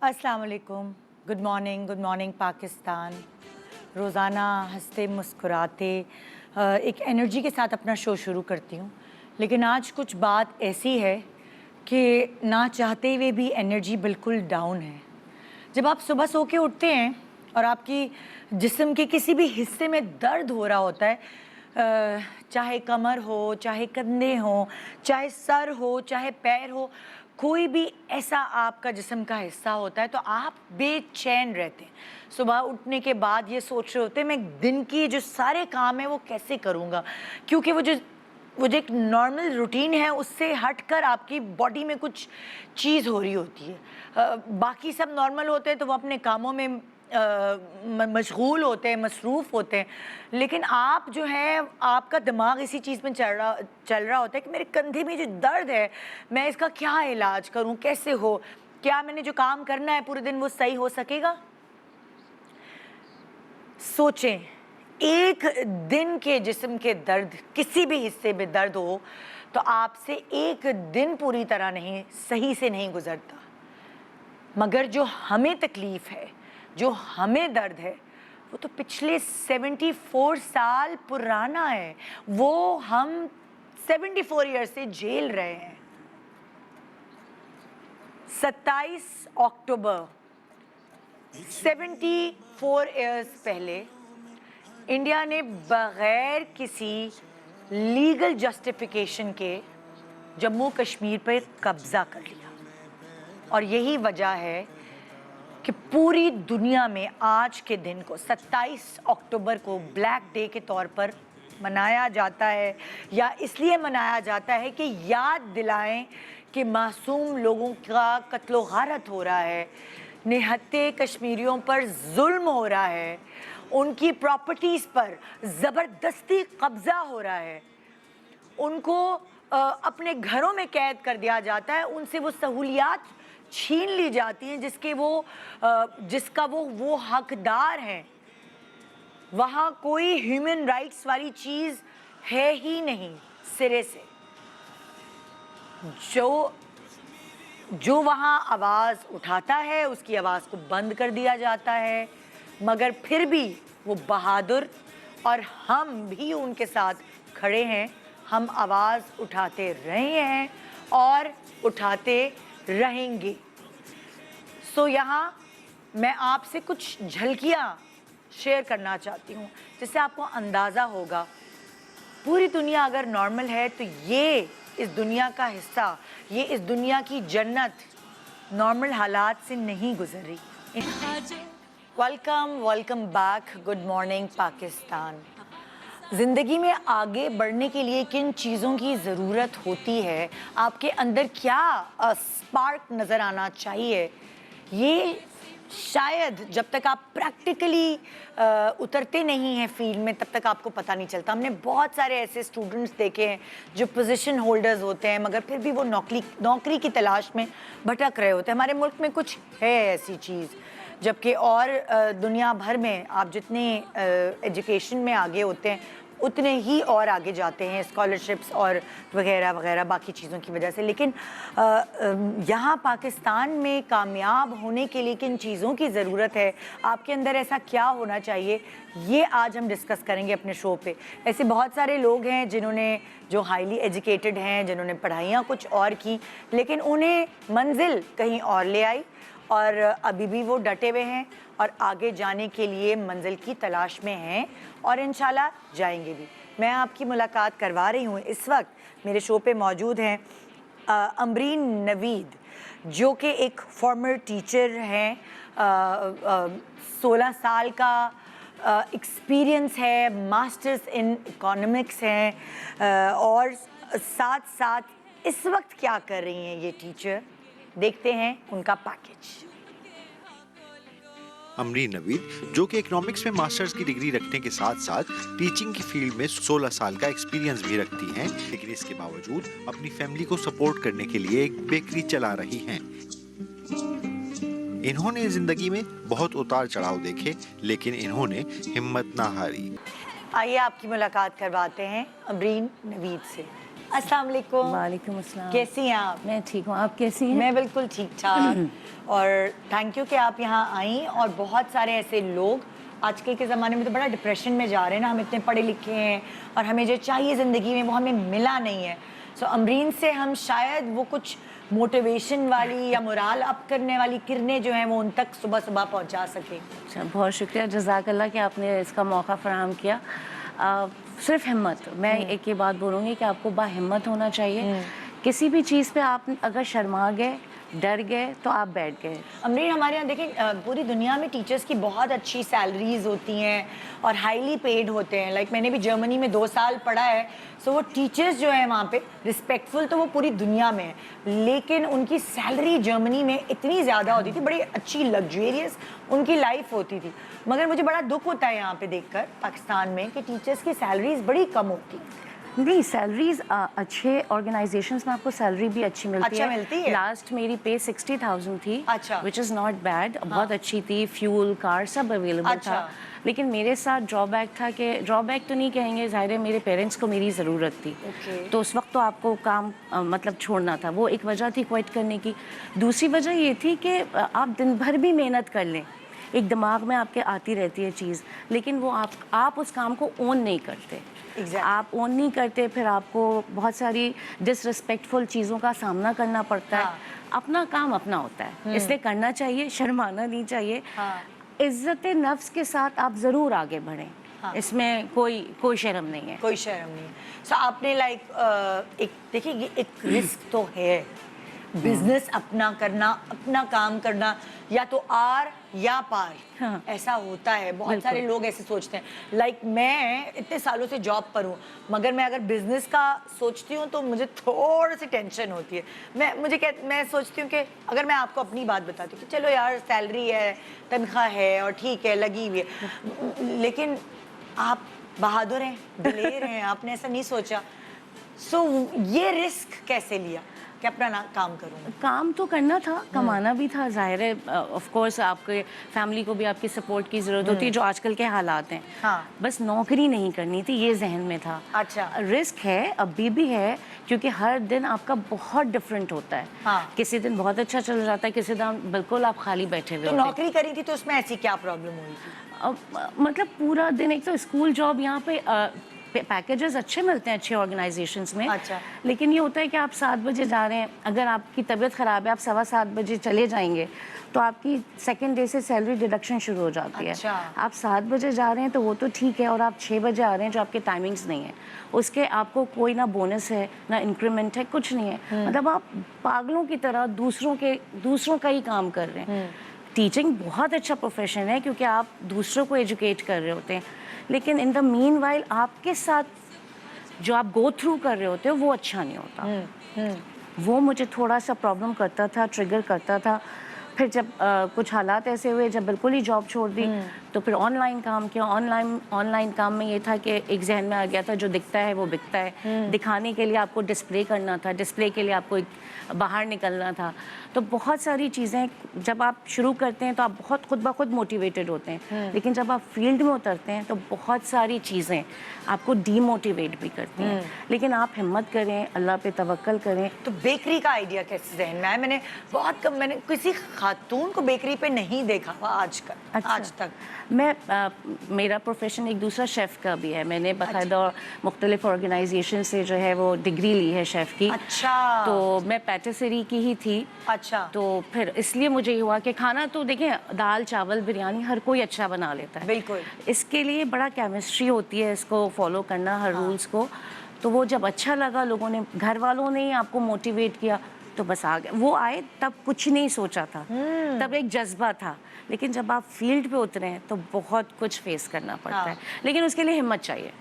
अस्सलाम वालेकुम, good morning Pakistan. रोज़ाना हंसते मुस्कुराते एक एनर्जी के साथ अपना शो शुरू करती हूँ, लेकिन आज कुछ बात ऐसी है कि ना चाहते हुए भी एनर्जी बिल्कुल डाउन है। जब आप सुबह सो के उठते हैं और आपकी जिस्म के किसी भी हिस्से में दर्द हो रहा होता है, चाहे कमर हो, चाहे कंधे हों, चाहे सर हो, चाहे पैर हो, कोई भी ऐसा आपका जिस्म का हिस्सा होता है तो आप बेचैन रहते हैं। सुबह उठने के बाद ये सोच रहे होते हैं मैं दिन की जो सारे काम हैं वो कैसे करूँगा, क्योंकि वो जो एक नॉर्मल रूटीन है उससे हटकर आपकी बॉडी में कुछ चीज़ हो रही होती है। बाकी सब नॉर्मल होते हैं तो वो अपने कामों में मशगूल होते हैं, मसरूफ़ होते हैं, लेकिन आप जो है आपका दिमाग इसी चीज़ में चल रहा होता है कि मेरे कंधे में जो दर्द है मैं इसका क्या इलाज करूं, कैसे हो, क्या मैंने जो काम करना है पूरे दिन वो सही हो सकेगा। सोचें, एक दिन के जिस्म के दर्द, किसी भी हिस्से में दर्द हो तो आपसे एक दिन पूरी तरह नहीं सही से नहीं गुजरता, मगर जो हमें तकलीफ़ है, जो हमें दर्द है, वो तो पिछले 74 साल पुराना है। वो हम 74 ईयर से झेल रहे हैं। 27 अक्टूबर 74 ईयर्स पहले इंडिया ने बगैर किसी लीगल जस्टिफिकेशन के जम्मू कश्मीर पर कब्ज़ा कर लिया, और यही वजह है कि पूरी दुनिया में आज के दिन को 27 अक्टूबर को ब्लैक डे के तौर पर मनाया जाता है, या इसलिए मनाया जाता है कि याद दिलाएं कि मासूम लोगों का कत्लो गारत हो रहा है, निहत्ते कश्मीरियों पर जुल्म हो रहा है, उनकी प्रॉपर्टीज़ पर ज़बरदस्ती कब्ज़ा हो रहा है, उनको अपने घरों में कैद कर दिया जाता है, उनसे वो सहूलियात छीन ली जाती हैं जिसका वो हकदार हैं। वहाँ कोई ह्यूमन राइट्स वाली चीज़ है ही नहीं सिरे से। जो वहाँ आवाज़ उठाता है उसकी आवाज़ को बंद कर दिया जाता है, मगर फिर भी वो बहादुर, और हम भी उनके साथ खड़े हैं। हम आवाज़ उठाते रहे हैं और उठाते रहेंगे। सो यहाँ मैं आपसे कुछ झलकियाँ शेयर करना चाहती हूँ जिससे आपको अंदाज़ा होगा पूरी दुनिया अगर नॉर्मल है तो ये इस दुनिया का हिस्सा, ये इस दुनिया की जन्नत नॉर्मल हालात से नहीं गुजर रही। Welcome back, good morning Pakistan. ज़िंदगी में आगे बढ़ने के लिए किन चीज़ों की ज़रूरत होती है, आपके अंदर क्या स्पार्क नज़र आना चाहिए, ये शायद जब तक आप प्रैक्टिकली उतरते नहीं हैं फील्ड में तब तक आपको पता नहीं चलता। हमने बहुत सारे ऐसे स्टूडेंट्स देखे हैं जो पोजीशन होल्डर्स होते हैं मगर फिर भी वो नौकरी की तलाश में भटक रहे होते हैं। हमारे मुल्क में कुछ है ऐसी चीज़, जबकि और दुनिया भर में आप जितने एजुकेशन में आगे होते हैं उतने ही और आगे जाते हैं स्कॉलरशिप्स और वगैरह वगैरह बाकी चीज़ों की वजह से। लेकिन यहाँ पाकिस्तान में कामयाब होने के लिए किन चीज़ों की ज़रूरत है, आपके अंदर ऐसा क्या होना चाहिए, ये आज हम डिस्कस करेंगे अपने शो पे। ऐसे बहुत सारे लोग हैं जो हाईली एजुकेटेड हैं, जिन्होंने पढ़ाइयाँ कुछ और की लेकिन उन्हें मंजिल कहीं और ले आई, और अभी भी वो डटे हुए हैं और आगे जाने के लिए मंजिल की तलाश में हैं और इंशाल्लाह जाएंगे भी। मैं आपकी मुलाकात करवा रही हूँ। इस वक्त मेरे शो पे मौजूद हैं अमरीन नवीद, जो कि एक फॉर्मर टीचर हैं। 16 साल का एक्सपीरियंस है, मास्टर्स इन इकोनॉमिक्स हैं, और साथ साथ इस वक्त क्या कर रही हैं ये टीचर, देखते हैं उनका पैकेज। अमरीन नवीद, जो कि इकोनॉमिक्स में मास्टर्स की डिग्री रखने के साथ साथ टीचिंग की फील्ड में 16 साल का एक्सपीरियंस भी रखती हैं, लेकिन इसके बावजूद अपनी फैमिली को सपोर्ट करने के लिए एक बेकरी चला रही हैं। इन्होंने जिंदगी में बहुत उतार चढ़ाव देखे, लेकिन इन्होंने हिम्मत ना हारी। आइए आपकी मुलाकात करवाते हैं अमरीन नवीद से। अस्सलाम वालेकुम। वालेकुम अस्सलाम। कैसी हैं आप? मैं ठीक हूँ, आप कैसी हैं? मैं बिल्कुल ठीक ठाक और थैंक यू कि आप यहाँ आई। और बहुत सारे ऐसे लोग आजकल के ज़माने में तो बड़ा डिप्रेशन में जा रहे हैं ना, हम इतने पढ़े लिखे हैं और हमें जो चाहिए ज़िंदगी में वो हमें मिला नहीं है। सो अमरीन से हम शायद वो कुछ मोटिवेशन वाली या मोराल अप करने वाली किरणें जो हैं वो उन तक सुबह सुबह पहुँचा सकें। अच्छा, बहुत शुक्रिया, जज़ाकल्लाह कि आपने इसका मौका फ़राहम किया। सिर्फ हिम्मत, मैं एक ही बात बोलूँगी कि आपको बाहिम्मत होना चाहिए। किसी भी चीज़ पे आप अगर शर्मा गए, डर गए तो आप बैठ गए। अमरीन, हमारे यहाँ देखें पूरी दुनिया में टीचर्स की बहुत अच्छी सैलरीज होती हैं और हाईली पेड होते हैं। लाइक मैंने भी जर्मनी में 2 साल पढ़ा है। सो वो टीचर्स जो है वहाँ पे रिस्पेक्टफुल तो वो पूरी दुनिया में है, लेकिन उनकी सैलरी जर्मनी में इतनी ज़्यादा होती थी, बड़ी अच्छी लग्जरियस उनकी लाइफ होती थी। मगर मुझे बड़ा दुख होता है यहाँ पे देखकर पाकिस्तान में कि टीचर्स की सैलरीज बड़ी कम होती हैं। नहीं, सैलरीज अच्छे ऑर्गेनाइजेशंस में आपको सैलरी भी अच्छी मिलती है। लास्ट मेरी पे 60,000 थी, अच्छा, विच इज़ नॉट बैड, बहुत अच्छी थी। फ्यूल, कार सब अवेलेबल था। लेकिन मेरे साथ ड्रॉबैक था कि, ड्रॉबैक तो नहीं कहेंगे, ज़ाहिर है मेरे पेरेंट्स को मेरी ज़रूरत थी। तो उस वक्त तो आपको काम मतलब छोड़ना था, वो एक वजह थी क्विट करने की। दूसरी वजह ये थी कि आप दिन भर भी मेहनत कर लें, एक दिमाग में आपके आती रहती है चीज़, लेकिन वो आप उस काम को ओन नहीं करते। आप ओन नहीं करते, फिर आपको बहुत सारी डिसरिस्पेक्टफुल चीज़ों का सामना करना पड़ता है। अपना काम अपना होता है, इसलिए करना चाहिए, शर्माना नहीं चाहिए। इज्जत नफ्स के साथ आप ज़रूर आगे बढ़ें, इसमें कोई शर्म नहीं है। कोई शर्म नहीं है। सो आपने लाइक एक देखिए, ये एक रिस्क तो है, बिजनेस अपना करना, अपना काम करना, या तो आर या पार। हाँ। ऐसा होता है, बहुत सारे लोग ऐसे सोचते हैं। लाइक मैं इतने सालों से जॉब पर हूँ, मगर मैं अगर बिजनेस का सोचती हूँ तो मुझे थोड़ी सी टेंशन होती है। मैं सोचती हूँ कि अगर मैं आपको अपनी बात बताती हूँ कि चलो यार सैलरी है, तनख्वाह है और ठीक है, लगी हुई है, लेकिन आप बहादुर हैं, दिलेर हैं, आपने ऐसा नहीं सोचा। सो ये रिस्क कैसे लिया कि अपना काम करूँ? काम तो करना था, कमाना भी था, जाहिर है। ऑफ कोर्स आपके फैमिली को भी आपकी सपोर्ट की ज़रूरत होती है, जो आजकल के हालात हैं। बस नौकरी नहीं करनी थी, ये जहन में था। अच्छा, रिस्क है, अभी भी है, क्योंकि हर दिन आपका बहुत डिफरेंट होता है। किसी दिन बहुत अच्छा चल जाता है, किसी दिन बिल्कुल आप खाली बैठे हुए। तो नौकरी करी थी तो उसमें ऐसी क्या प्रॉब्लम हुई थी? मतलब पूरा दिन, एक तो स्कूल जॉब, यहाँ पे पैकेजेस अच्छे मिलते हैं अच्छे ऑर्गेनाइजेशंस में। अच्छा। लेकिन ये होता है कि आप 7 बजे जा रहे हैं, अगर आपकी तबीयत ख़राब है, आप 7:15 बजे चले जाएंगे तो आपकी सेकंड डे से सैलरी डिडक्शन शुरू हो जाती है। अच्छा। आप 7 बजे जा रहे हैं तो वो तो ठीक है, और आप 6 बजे आ रहे हैं जो आपके टाइमिंग्स नहीं है, उसके आपको कोई ना बोनस है ना इंक्रीमेंट है, कुछ नहीं है। मतलब आप पागलों की तरह दूसरों का ही काम कर रहे हैं। टीचिंग बहुत अच्छा प्रोफेशन है, क्योंकि आप दूसरों को एजुकेट कर रहे होते हैं, लेकिन इन द मीन वाइल आपके साथ जो आप गो थ्रू कर रहे होते हो वो अच्छा नहीं होता। वो मुझे थोड़ा सा प्रॉब्लम करता था, ट्रिगर करता था। फिर जब कुछ हालात ऐसे हुए, जब बिल्कुल ही जॉब छोड़ दी, तो फिर ऑनलाइन काम किया। ऑनलाइन काम में ये था कि एक जहन में आ गया था, जो दिखता है वो बिकता है। दिखाने के लिए आपको डिस्प्ले करना था, डिस्प्ले के लिए आपको बाहर निकलना था। तो बहुत सारी चीज़ें जब आप शुरू करते हैं तो आप बहुत खुद ब खुद मोटिवेटेड होते हैं, लेकिन जब आप फील्ड में उतरते हैं तो बहुत सारी चीज़ें आपको डीमोटिवेट भी करती हैं। लेकिन आप हिम्मत करें, अल्लाह पे तवक्कल करें। तो बेकरी का आइडिया कैसे जहन में आया? मैंने बहुत कम, मैंने किसी खातून को बेकरी पे नहीं देखा हुआ आज तक। मेरा प्रोफेशन एक दूसरा शेफ़ का भी है। मैंने बाकायदा मुख्तलिफ ऑर्गेनाइजेशन से जो है वो डिग्री ली है शेफ़ की। अच्छा। तो मैं पैटिसरी की ही थी। अच्छा। तो फिर इसलिए मुझे ये हुआ कि खाना तो देखें, दाल चावल बिरयानी हर कोई अच्छा बना लेता है। बिल्कुल। इसके लिए बड़ा केमिस्ट्री होती है, इसको फॉलो करना, हर रूल्स को। तो वो जब अच्छा लगा, लोगों ने, घर वालों ने आपको मोटिवेट किया, तो बस आ गए। वो आए तब कुछ नहीं सोचा था, तब एक जज्बा था। लेकिन जब आप फील्ड पे उतरे हैं तो बहुत कुछ फेस करना पड़ता है, लेकिन उसके लिए हिम्मत चाहिए।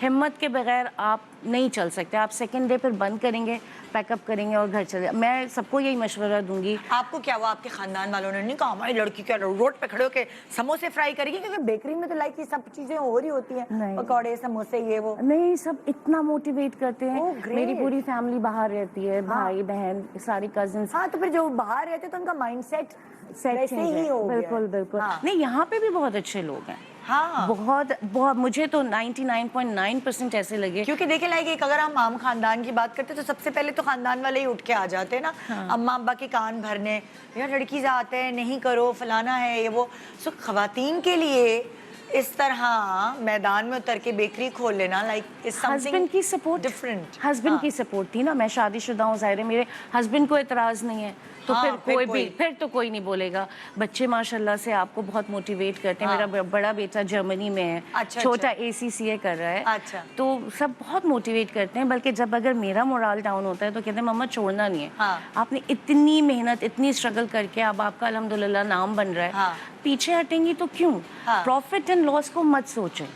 हिम्मत के बगैर आप नहीं चल सकते। आप सेकंड डे फिर बंद करेंगे, पैकअप करेंगे और घर चले। मैं सबको यही मशवरा दूंगी। आपको क्या हुआ, आपके खानदान वालों ने नहीं कहा हमारी लड़की क्या रोड पे खड़े होके समोसे फ्राई करेगी? क्योंकि बेकरी में तो लाइक ये सब चीजें हो रही होती हैं, पकौड़े, समोसे, ये वो। नहीं, सब इतना मोटिवेट करते हैं। मेरी पूरी फैमिली बाहर रहती है, भाई बहन सारे कजिन्स। हाँ, तो फिर जो बाहर रहते तो उनका माइंड सेट वैसे ही हो गया। बिल्कुल। नहीं, यहाँ पे भी बहुत अच्छे लोग हैं। हाँ। बहुत बहुत, मुझे तो 99.9% ऐसे लगे। क्योंकि देखिए लाइक एक अगर हम आम खानदान की बात करते हैं तो सबसे पहले तो खानदान वाले ही उठ के आ जाते हैं ना, अम्मा अब्बा के कान भरने, यार लड़की से आते हैं नहीं करो फलाना है ये वो। सो खवातीन के लिए इस तरह मैदान में उतर के बेकरी खोल लेना लाइक इज समथिंग हस्बैंड की सपोर्ट, डिफरेंट। हस्बैंड की सपोर्ट थी ना, मैं शादीशुदा हूँ, ज़ाहिर है मेरे हस्बैंड को एतराज़ नहीं है, तो हाँ, फिर तो कोई नहीं बोलेगा। बच्चे माशाल्लाह से आपको बहुत मोटिवेट करते हैं। हाँ। मेरा बड़ा बेटा जर्मनी में है, अच्छा, छोटा ACCA कर रहा है, अच्छा। तो सब बहुत मोटिवेट करते हैं। बल्कि जब अगर मेरा मोरल डाउन होता है तो कहते हैं मम्मा छोड़ना नहीं है। हाँ। आपने इतनी मेहनत, इतनी स्ट्रगल करके अब आपका अल्हम्दुलिल्लाह नाम बन रहा है, हाँ। पीछे हटेंगी तो क्यों? हाँ। प्रॉफिट एंड लॉस को मत सोचें,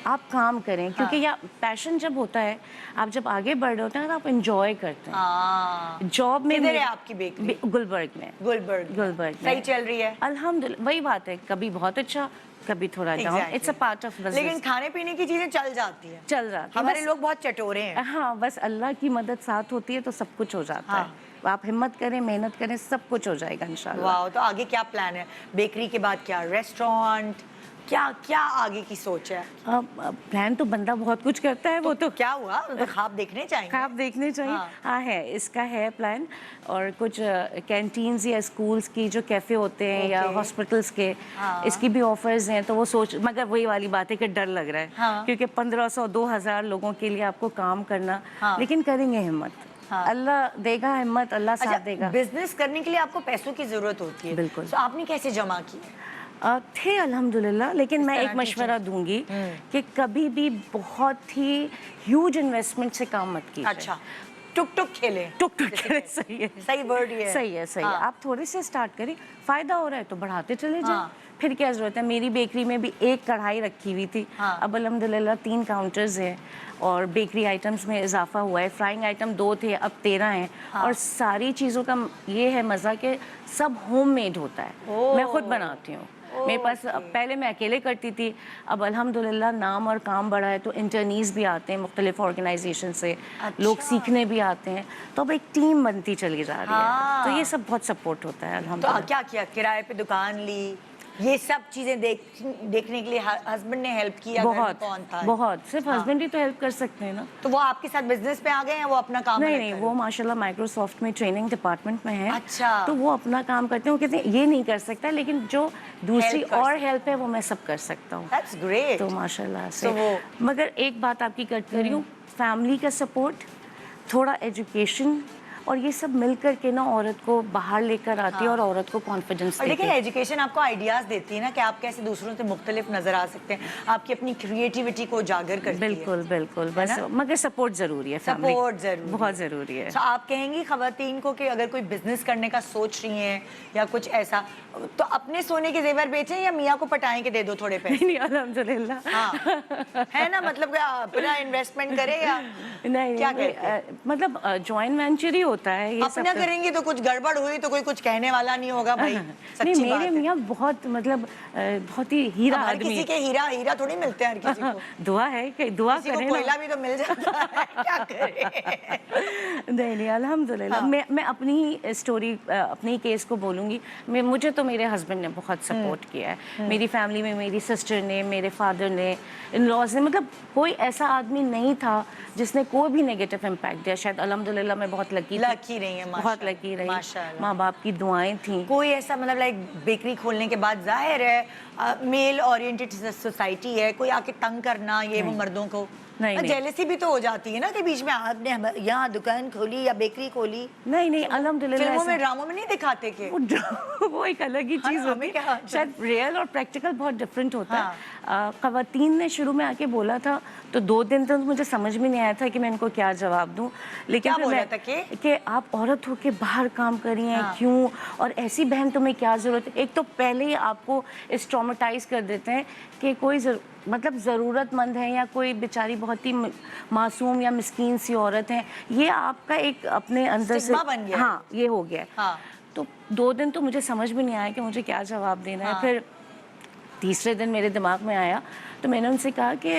आप काम करें, क्योंकि या पैशन जब होता है, आप जब आगे बढ़ रहे होते हैं ना, आप इंजॉय करते हैं। हाँ। जॉब में किधर है आपकी बेकरी? गुलबर्ग में। गुलबर्ग गुलबर्ग सही में चल रही है? अल्हम्दुलिल्लाह, वही बात है, कभी बहुत अच्छा, कभी थोड़ा down, Exactly. It's a part of business. लेकिन खाने पीने की चीजें चल जाती है, चल रहा है हमारे बस। लोग बहुत चटोरे हैं। हाँ, बस अल्लाह की मदद साथ होती है तो सब कुछ हो जाता हाँ। है। आप हिम्मत करें, मेहनत करें, सब कुछ हो जाएगा इंशाल्लाह। वाह, तो आगे क्या प्लान है? बेकरी के बाद क्या रेस्टोरेंट, क्या क्या आगे की सोच है? अब प्लान तो बंदा बहुत कुछ करता है, वो तो क्या हुआ, तो ख्वाब देखने चाहिए। आप देखने चाहिए। हाँ। हाँ है, इसका है प्लान। और कुछ कैंटीन्स या स्कूल्स की जो कैफ़े होते हैं या Okay. हॉस्पिटल्स के, हाँ। इसकी भी ऑफर्स हैं, तो वो सोच, मगर वही वाली बात है कि डर लग रहा है। हाँ। क्योंकि 1500-2000 लोगों के लिए आपको काम करना, हाँ। लेकिन करेंगे हिम्मत। हाँ। अल्लाह देगा हिम्मत, अल्लाह साथ देगा। बिजनेस करने के लिए आपको पैसों की जरूरत होती है, बिल्कुल। तो आपने कैसे जमा की? थे अल्हम्दुलिल्लाह, लेकिन मैं तरह एक की मशवरा दूंगी कि कभी भी बहुत ही ह्यूज इन्वेस्टमेंट से काम मत कीजिए। अच्छा, टुक टुक खेले। टुक टुक करे, सही है, सही वर्ड ये है। सही है, सही है। हाँ। आप थोड़े से स्टार्ट करें, फायदा हो रहा है तो बढ़ाते चले जाएं। हाँ। फिर क्या जरूरत है? मेरी बेकरी में भी एक कढ़ाई रखी हुई थी, हाँ। अब अल्हम्दुलिल्लाह 3 काउंटर्स हैं और बेकरी आइटम्स में इजाफा हुआ है। फ्राइंग आइटम 2 थे, अब 13 हैं। हाँ। और सारी चीज़ों का ये है मज़ा कि सब होममेड होता है, ओह। मैं खुद बनाती हूँ। मेरे पास पहले मैं अकेले करती थी, अब अल्हम्दुलिल्लाह नाम और काम बढ़ा है तो इंटर्नीज भी आते हैं मुख्तलिफ ऑर्गेनाइजेशन से, लोग अच्छा। सीखने भी आते हैं, तो अब एक टीम बनती चली जा रही हाँ। है। तो ये सब बहुत सपोर्ट होता है तो अल्हम्दुलिल्लाह। क्या किया, किराए पे दुकान ली, ये सब चीजें देखने के लिए हस्बैंड ने हेल्प किया? घर में बहुत कौन था? बहुत, सिर्फ हाँ। हस्बैंड ही तो हेल्प कर सकते हैं ना। तो वो आपके साथ बिजनेस पे आ गए हैं, वो अपना काम नहीं अलग नहीं, कर वो रहे हैं? माशाल्लाह माइक्रोसॉफ्ट में ट्रेनिंग डिपार्टमेंट में है। अच्छा। तो वो अपना काम करते हैं, वो कहते हैं ये नहीं कर सकता, लेकिन जो दूसरी Help कर और सकते हेल्प है वो मैं सब कर सकता हूँ। That's great. तो माशाल्लाह से। तो वो- मगर एक बात आपकी कट कर रही हूँ, फैमिली का सपोर्ट, थोड़ा एजुकेशन, और ये सब मिलकर के ना औरत को बाहर लेकर आती है और औरत को कॉन्फिडेंस और देती देखिए है। एजुकेशन आपको आइडियाज देती है ना कि आप कैसे दूसरों से मुख्तलिफ नजर आ सकते हैं, आपकी अपनी क्रिएटिविटी को उजागर करती है। बिल्कुल बिल्कुल, बस ना? मगर सपोर्ट जरूरी है, फैमिली सपोर्ट जरूरी, बहुत जरूरी है। तो आप कहेंगी खवातीन को कि अगर कोई बिजनेस करने का सोच रही हैं या कुछ ऐसा, तो अपने सोने के जेवर बेचें या मियाँ को पटाएं के दे दो थोड़े पैसे? नहीं अल्हम्दुलिल्लाह। हाँ, है ना, मतलब क्या अपना इन्वेस्टमेंट करे या नहीं क्या नहीं, कहते हैं? मतलब जॉइंट वेंचर ही होता है ये सब। अपना करेंगे तो कुछ गड़बड़ हुई तो कोई कुछ कहने वाला नहीं होगा भाई, नहीं, सच्ची बात मेरे है। मियाँ बहुत मतलब बहुत ही हीरा अब हर आदमी किसी है। के हीरा हीरा थोड़ी मिलते हैं हर किसी को, दुआ है कि दुआ किसी को करें कोयला ना। भी तो मिल जाता है, क्या करें? नहीं नहीं अल्हम्दुलिल्लाह। हाँ। मैं अपनी ही स्टोरी, अपनी केस को बोलूँगी। मुझे तो मेरे हस्बैंड ने बहुत सपोर्ट किया है, मेरी फैमिली में मेरी सिस्टर ने, मेरे फादर ने, इन लॉज ने, मतलब कोई ऐसा आदमी नहीं था जिसने कोई भी नेगेटिव इम्पैक्ट दिया। शायद अल्हम्दुलिल्लाह मैं बहुत लकी रही है, बहुत लकी रही, माशाल्लाह। माँ बाप की दुआएं थी। कोई ऐसा मतलब लाइक बेकरी खोलने के बाद जाहिर है मेल ओरिएंटेड सोसाइटी है, कोई आके तंग करना ये वो मर्दों को, नहीं, नहीं। जेलसी भी तो हो जाती है ना कि बीच में आपने यहाँ दुकान खोली या बेकरी खोली। नहीं नहीं अल्हम्दुलिल्लाह फिल्मों में ऐसा- ड्रामों में नहीं दिखाते के वो एक अलग ही चीज़ हाँ, होती हमें क्या है, शायद रियल और प्रैक्टिकल बहुत डिफरेंट होता हाँ। है। ख़वातीन ने शुरू में आके बोला था तो 2 दिन तक मुझे समझ में नहीं आया था कि मैं इनको क्या जवाब दूं, लेकिन क्या फिर बोला मैं था कि आप औरत हो के बाहर काम कर रही हैं, हाँ। क्यों, और ऐसी बहन तुम्हें क्या ज़रूरत है। एक तो पहले ही आपको इस ट्रॉमेटाइज कर देते हैं कि कोई मतलब ज़रूरतमंद है या कोई बेचारी बहुत ही मासूम या मिस्कीन सी औरत है, ये आपका एक अपने अंदर से Stigma बन गया है। हाँ ये हो गया है। हाँ। तो 2 दिन तो मुझे समझ में नहीं आया कि मुझे क्या जवाब देना है। हाँ। फिर तीसरे दिन मेरे दिमाग में आया तो मैंने उनसे कहा कि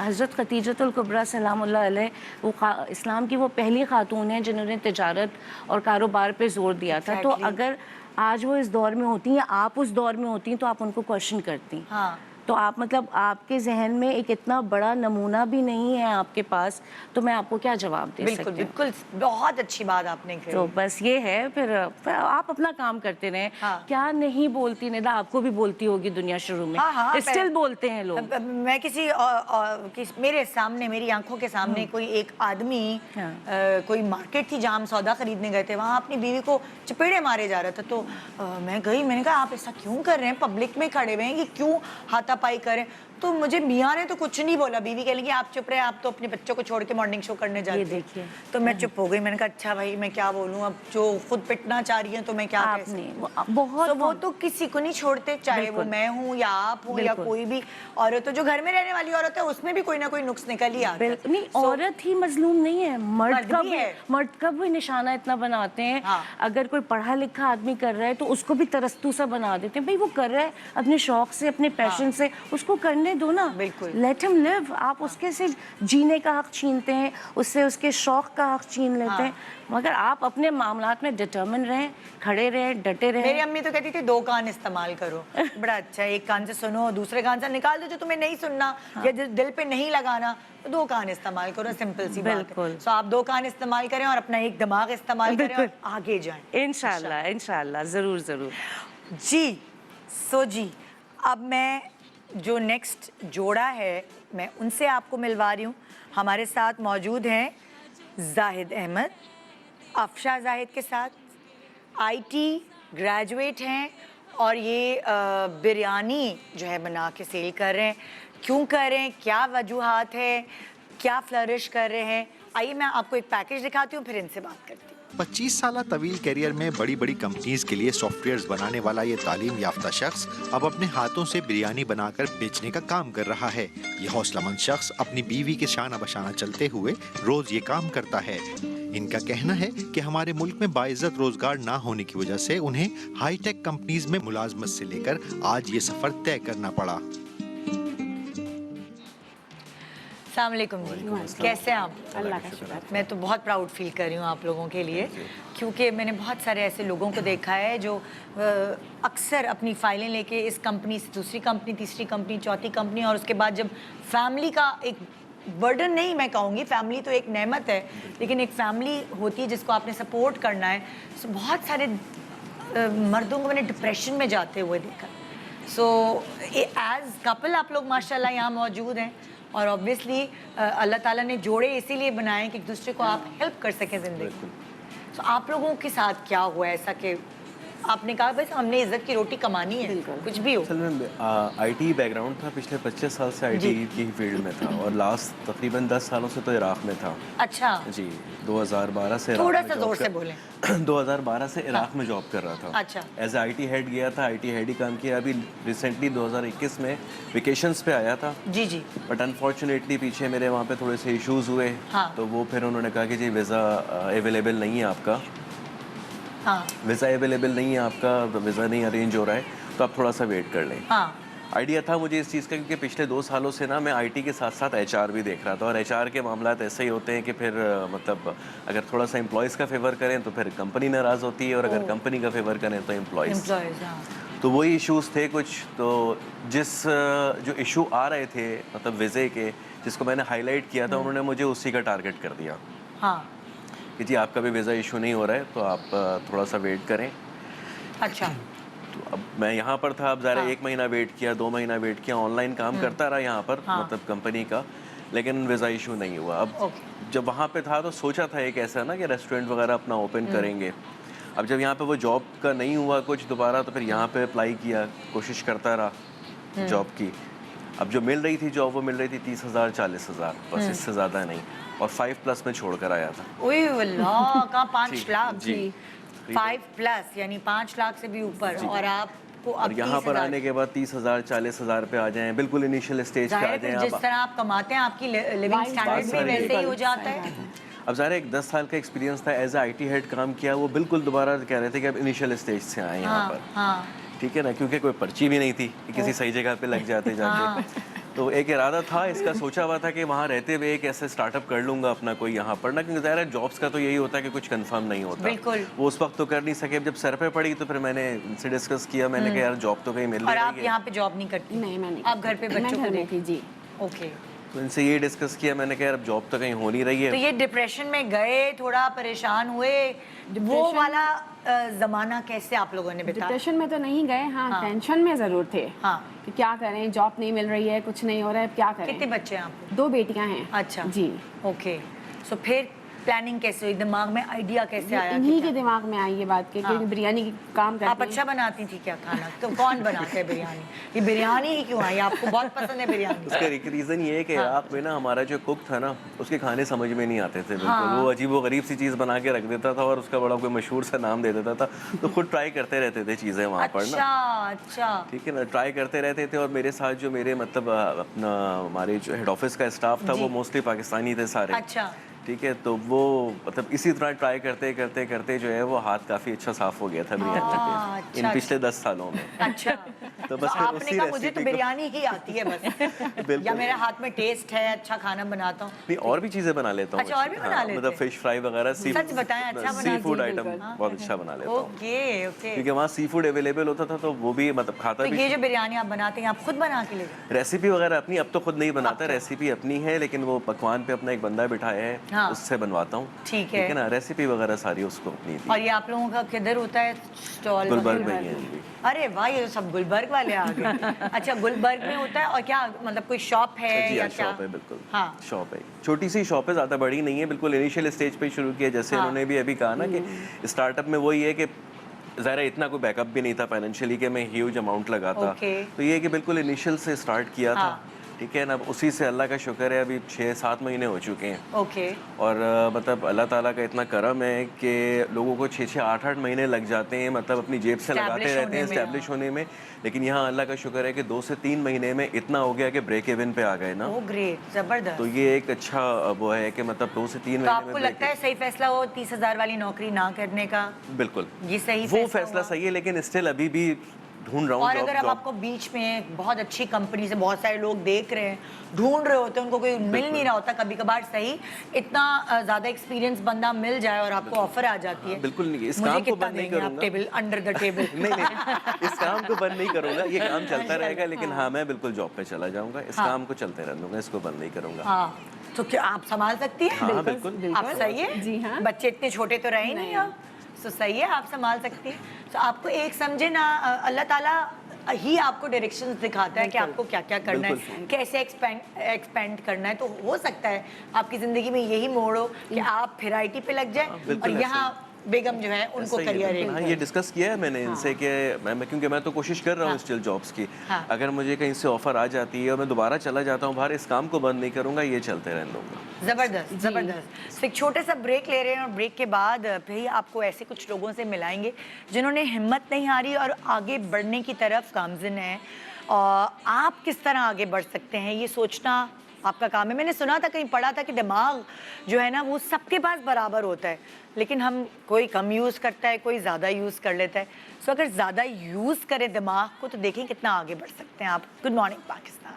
हज़रत खतीजतुल कुबरा सलामुल्लाह अलैह, वो इस्लाम की वो पहली खातून है जिन्होंने तिजारत और कारोबार पे जोर दिया था। तो Exactly. अगर आज वो इस दौर में होती या आप उस दौर में होती तो आप उनको क्वेश्चन करती। हाँ। तो आप मतलब आपके जहन में एक इतना बड़ा नमूना भी नहीं है आपके पास, तो मैं आपको क्या जवाब दे बिल्कुल सकती हूँ। बिल्कुल, बहुत अच्छी बात आपने कही। तो बस ये है, फिर आप अपना काम करते रहें। हाँ। क्या नहीं बोलती निदा, आपको भी बोलती होगी दुनिया शुरू में। हाँ, हाँ, स्टिल बोलते हैं लोग। मैं मेरे सामने, मेरी आंखों के सामने कोई एक आदमी हाँ। कोई मार्केट थी जहाँ हम सौदा खरीदने गए थे, वहाँ अपनी बीवी को चपेड़े मारे जा रहा था। तो मैं गई, मैंने कहा आप ऐसा क्यों कर रहे हैं, पब्लिक में खड़े हुए हैं, कि क्यों हाथापाई करें। तो मुझे मियाँ ने तो कुछ नहीं बोला, बीवी कह लगी आप चुप रहे, आप तो अपने बच्चों को छोड़ के मॉर्निंग शो करने जाते ये हैं। देखिए। तो मैं चुप हो गई, मैंने कहा अच्छा भाई मैं क्या बोलूँ, अब जो खुद पिटना चाह रही हैं तो मैं क्या कह सकती आपने हूँ। बहुत तो वो तो किसी को नहीं छोड़ते, चाहे वो बिल्कुल। मैं हूँ या आप हूँ या बिल्कुल। कोई भी औरत हो, जो घर में रहने वाली औरत है उसमें भी कोई ना कोई नुक्स निकल ही आता है। बिल्कुल नहीं, औरत ही मजलूम नहीं है, मर्द भी है। मर्द का भी निशाना इतना बनाते हैं। हाँ। अगर कोई पढ़ा लिखा आदमी कर रहा है तो उसको भी तरस्तू सा बना देते हैं। भाई वो कर रहा है अपने शौक से, अपने पैशन से, उसको करने दो ना। बिल्कुल। Let him live. आप उसके से जीने का हक छीनते हैं, उससे उसके शौक का हक छीन लेते हैं। मगर आप अपने मामलात में डिटर्मिन रहें, खड़े रहें, डटे रहें। मेरी अम्मी तो कहती थी 2 कान इस्तेमाल करो। बड़ा अच्छा है, एक कान से सुनो, दूसरे कान से निकाल दो जो तुम्हें नहीं सुनना या जो दिल पे नहीं लगाना, तो 2 कान इस्तेमाल करो, सिंपल सी बात है। बिल्कुल। सो आप 2 कान इस्तेमाल करें और अपना एक दिमाग इस्तेमाल करें और आगे जाएं। इंशाल्लाह, इंशाल्लाह, ज़रूर ज़रूर। जी, सो जी, अब मैं जो नेक्स्ट जोड़ा है मैं उनसे आपको मिलवा रही हूँ। हमारे साथ मौजूद हैं जाहिद अहमद, अफशा जाहिद के साथ। आईटी ग्रेजुएट हैं और ये बिरयानी जो है बना के सेल कर रहे हैं। क्यों कर रहे हैं, क्या वजूहात है, क्या फ्लरिश कर रहे हैं, आइए मैं आपको एक पैकेज दिखाती हूँ, फिर इनसे बात करती हूँ। 25 साल तवील करियर में बड़ी बड़ी कंपनीज के लिए सॉफ्टवेयर्स बनाने वाला ये तालीम याफ्ता शख्स अब अपने हाथों से बिरयानी बनाकर बेचने का काम कर रहा है। ये हौसलामंद शख्स अपनी बीवी के शाना बशाना चलते हुए रोज ये काम करता है। इनका कहना है कि हमारे मुल्क में बाइज्जत रोजगार ना होने की वजह से उन्हें हाईटेक कंपनीज में मुलाजमत से लेकर आज ये सफर तय करना पड़ा। अस्सलाम वालेकुम जी, कैसे हैं आप? अल्लाह का शुक्र। मैं तो बहुत प्राउड फील कर रही हूँ आप लोगों के लिए, क्योंकि मैंने बहुत सारे ऐसे लोगों को देखा है जो अक्सर अपनी फाइलें लेके इस कंपनी से दूसरी कंपनी, तीसरी कंपनी, चौथी कंपनी, और उसके बाद जब फैमिली का एक बर्डन नहीं मैं कहूँगी, फैमिली तो एक नेमत है, लेकिन एक फैमिली होती है जिसको आपने सपोर्ट करना है। सो बहुत सारे मर्दों को मैंने डिप्रेशन में जाते हुए देखा। सो एज कपल आप लोग माशाल्लाह यहाँ मौजूद हैं और ऑब्वियसली अल्लाह ताला ने जोड़े इसीलिए बनाए कि एक दूसरे को आप हेल्प कर सकें ज़िंदगी। सो आप लोगों के साथ क्या हुआ ऐसा कि आपने कहा बस हमने इज्जत की रोटी कमानी है, कुछ भी हो? असल में आईटी बैकग्राउंड था, पिछले 25 साल से आईटी की फील्ड में था और लास्ट तकरीबन 10 सालों से तो इराक़ में था। अच्छा जी, 2012 से इराक़ थोड़ा में सा जॉब जोर से कर- बोलें। 2012 से इराक़ में जॉब कर रहा था। अच्छा। एज आईटी हेड गया था, आईटी हेड ही काम किया। अभी रिसेंटली 2021 में वेकेशंस पे आया था, जी जी। बट अनफॉर्चुनेटली पीछे मेरे वहाँ पे थोड़े से इश्यूज़ हुए। हाँ। तो वो फिर उन्होंने कहा कि जी वीज़ा अवेलेबल नहीं है आपका, हाँ वीज़ा अवेलेबल नहीं है आपका, वीज़ा नहीं अरेंज हो रहा है, तो आप थोड़ा सा वेट कर लें। हाँ आइडिया था मुझे इस चीज़ का, क्योंकि पिछले 2 सालों से ना मैं आईटी के साथ साथ एचआर भी देख रहा था, और एचआर के मामलात ऐसे ही होते हैं कि फिर मतलब अगर थोड़ा सा एम्प्लॉयज़ का फेवर करें तो फिर कंपनी नाराज़ होती है, और अगर कंपनी का फेवर करें तो एम्प्लॉयज़। एम्प्लॉयज़, हाँ तो वही इश्यूज़ थे कुछ। तो जिस जो इशू आ रहे थे मतलब वीज़े के, जिसको मैंने हाईलाइट किया था, उन्होंने मुझे उसी का टारगेट कर दिया हाँ। कि जी आपका भी वीज़ा इशू नहीं हो रहा है, तो आप थोड़ा सा वेट करें। अच्छा तो अब मैं यहाँ पर था, अब ज़रा 1 महीना वेट किया, 2 महीना वेट किया, ऑनलाइन काम करता रहा यहाँ पर, मतलब कंपनी का, लेकिन वीज़ा इशू नहीं हुआ। अब जब वहाँ पे था तो सोचा था एक ऐसा ना कि रेस्टोरेंट वगैरह अपना ओपन करेंगे। अब जब यहाँ पे वो जॉब का नहीं हुआ कुछ दोबारा, तो फिर यहाँ पे अप्लाई किया, कोशिश करता रहा जॉब की। अब जो मिल रही थी जॉब, वो मिल रही थी 30,000 40,000, बस इससे ज़्यादा नहीं, और 5+ में छोड़ कर आया था। ओए अल्लाह, कहाँ 5 लाख? जी। 5+ यानी 5 लाख से भी ऊपर, और आपको और अब यहाँ पर 30,000। आने के बाद 30,000 40,000 पे आ जाएं, बिल्कुल इनिशियल स्टेज पे आ जाहिर है फिर जाएं। जिस तरह आप कमाते हैं आपकी लिविंग स्टैंडर्ड भी सारी वैसे ही हो जाता है। अब ज़ाहिर है एक 10 साल का एक्सपीरियंस था, एज आईटी हेड काम किया, वो बिल्कुल दोबारा कह रहे थे कि अब इनिशियल स्टेज से आए यहाँ पर। हाँ ठीक है ना, क्योंकि कोई पर्ची भी नहीं थी कि किसी सही जगह पे लग जाते जाते। तो एक इरादा था इसका, सोचा हुआ था कि वहाँ रहते हुए एक ऐसे स्टार्टअप कर लूँगा अपना कोई यहाँ पर ना, क्योंकि ज़ाहिर है जॉब्स का तो यही होता है कि कुछ कंफर्म नहीं होता। बिल्कुल। वो उस वक्त तो कर नहीं सके, जब सर पे पड़ी तो फिर मैंने इनसे डिस्कस किया, मैंने कहा यार जॉब तो कहीं मिल और नहीं आप रही है। यहाँ पे जॉब नहीं करती? नहीं, मैं नहीं आप घर पे करती। बच्चों मैं को घर में देखती? थी जी। ओके। तो इनसे ये डिस्कस किया मैंने कहा यार अब जॉब तो कहीं हो नहीं रही तो है। ये डिप्रेशन में गए, थोड़ा परेशान हुए, वो वाला जमाना कैसे आप लोगों ने बिताया? डिप्रेशन में तो नहीं गए, हाँ, हाँ। टेंशन में ज़रूर थे हाँ। कि क्या करें, जॉब नहीं मिल रही है, कुछ नहीं हो रहा है, क्या करें। कितने बच्चे हैं आपको? 2 बेटियां हैं। अच्छा। जी। ओके। सो फिर प्लानिंग कैसे हुई, दिमाग में आइडिया कैसे आया? इन्हीं कि के दिमाग में आई ये बात कि हाँ। क्योंकि बिरयानी की काम करते आप अच्छा बनाती थी क्या खाना? तो कौन बनाता है बिरयानी? ये बिरयानी ही क्यों आई? आपको बहुत पसंद है बिरयानी? उसका एक रीज़न ये है कि इराक में ना हमारा जो कुक था ना, उसके खाने समझ में नहीं आते थे बिल्कुल। हाँ। वो अजीब व गरीब सी चीज़ बना के रख देता था और उसका बड़ा कोई मशहूर सा नाम दे देता था, तो खुद ट्राई करते रहते थे चीज़ें वहाँ पर अच्छा ना। अच्छा। ठीक है ना, ट्राई करते रहते थे। और मेरे साथ जो मेरे मतलब अपना हमारे जो हेड ऑफिस का स्टाफ था जी। वो मोस्टली पाकिस्तानी थे सारे। अच्छा। ठीक है, तो वो मतलब इसी तरह ट्राई करते करते करते जो है वो हाथ काफ़ी अच्छा साफ़ हो गया था बिरयानी के अच्छा, इन पिछले 10 सालों में। अच्छा। तो बस फिर आपने उसी कहा मुझे तो रेसिपी को बिरयानी ही आती है बस, बिल्कुल। या मेरे हाथ में टेस्ट है, अच्छा खाना बनाता हूँ। नहीं और भी चीज़ें बना लेता हूँ। अच्छा, और भी बना लेते मतलब हैं? फिश फ्राई वगैरह, सच बताएं, अच्छा बनाते सी फूड हैं, आइटम बिल्कुल। बहुत अच्छा बना लेता हूँ। Okay okay. क्योंकि वहाँ सी फूड अवेलेबल होता था तो वो भी मतलब खाता तो भी। ये जो बिरयानी आप बनाते हैं, आप खुद बना के ले जाते रेसिपी वगैरह अपनी अब तो खुद नहीं बनाता, रेसिपी अपनी है, लेकिन वो पकवान पे अपना एक बंदा बिठाया है, हाँ। उससे बनवाता हूँ। ठीक है। ना, रेसिपी वगैरह सारी उसको अपनी हैं? और थी। ये आप लोगों का किधर होता है स्टॉल? गुलबर्ग में ही है जी। अरे वाह, ये तो सब गुलबर्ग वाले आ गए। अच्छा, गुलबर्ग में होता है, और क्या मतलब कोई शॉप है जी या हाँ, क्या? शॉप है बिल्कुल। हाँ। शॉप है, छोटी सी शॉप है, ज़्यादा बड़ी नहीं है, बिल्कुल इनिशियल स्टेज पे ही शुरू किया। जैसे हाँ। इन्होंने भी अभी कहा ना कि स्टार्टअप में वही है कि ज़रा इतना कोई बैकअप भी नहीं था फाइनेंशियली कि मैं ह्यूज अमाउंट लगाता। ओके। तो ये है कि बिल्कुल इनिशियल से स्टार्ट किया था। हाँ। ठीक है ना, उसी से अल्लाह का शुक्र है अभी 6-7 महीने हो चुके हैं। ओके। और मतलब अल्लाह ताला का इतना करम है कि लोगों को 6-6, 8-8 महीने लग जाते हैं, मतलब अपनी जेब से लगाते Establish रहते हैं होने में, इस्टेब्लिश होने में। लेकिन यहाँ अल्लाह का शुक्र है कि 2 से 3 महीने में इतना हो गया कि ब्रेक इवन पे आ गए ना। ओह ग्रेट, जबरदस्त। तो ये एक अच्छा वो है कि मतलब 2 से 3 तो महीने आपको में लगता है सही फैसला हो 30,000 वाली नौकरी ना करने का? बिल्कुल ये सही वो फैसला हुआ? सही है, लेकिन स्टिल अभी भी ढूंढ रहा हूँ और जॉब। अगर अब आपको बीच में बहुत अच्छी कंपनी से बहुत सारे लोग देख रहे हैं, ढूंढ रहे होते हैं, उनको कोई मिल नहीं रहा होता, कभी कभार सही इतना ज़्यादा एक्सपीरियंस बंदा मिल जाए और आपको ऑफर आ जाती है, बिल्कुल नहीं, इस मुझे काम को कितना बंद नहीं देंगे आप? करूंगा। Table under the table? नहीं, इस काम को बंद नहीं करूंगा, ये काम चलता रहेगा, लेकिन हाँ। हाँ मैं बिल्कुल जॉब पे चला जाऊंगा, इस हाँ। काम को चलते रहने दूंगा, इसको बंद नहीं करूंगा। हाँ, तो क्या आप संभाल सकती हैं? हाँ, बिल्कुल। आप सही है? जी हाँ। बच्चे इतने छोटे तो रहे ही नहीं हो, तो सही है, आप संभाल सकती हैं। तो आपको एक समझे ना, अल्लाह ताला ही आपको डायरेक्शंस दिखाता है कि आपको क्या क्या करना है, बिल्कुल। कैसे एक्सपेंड करना है। तो हो सकता है आपकी ज़िंदगी में यही मोड़ हो कि आप फिर IT पे लग जाए बिल्कुल और ऐसे यहाँ बेगम जो है उनको ऐसा ही है, करियर बिल्कुल। हाँ, ये डिस्कस किया है मैंने इनसे कि मैं क्योंकि मैं तो कोशिश कर रहा हूँ हाँ। स्टिल जॉब्स की। हाँ। अगर मुझे कहीं से ऑफर आ जाती है और मैं दोबारा चला जाता हूँ बाहर, इस काम को बंद नहीं करूंगा, ये चलते रहने दूंगा। ज़बरदस्त ज़बरदस्त। तो एक छोटे सा ब्रेक ले रहे हैं और ब्रेक के बाद फिर आपको ऐसे कुछ लोगों से मिलाएंगे जिन्होंने हिम्मत नहीं हारी और आगे बढ़ने की तरफ गामज़िन है। और आप किस तरह आगे बढ़ सकते हैं, ये सोचना आपका काम है। मैंने सुना था, कहीं पढ़ा था कि दिमाग जो है ना वो सबके पास बराबर होता है, लेकिन हम कोई कम यूज़ करता है, कोई ज़्यादा यूज़ कर लेता है। सो अगर ज़्यादा यूज़ करें दिमाग को तो देखें कितना आगे बढ़ सकते हैं आप। Good morning Pakistan,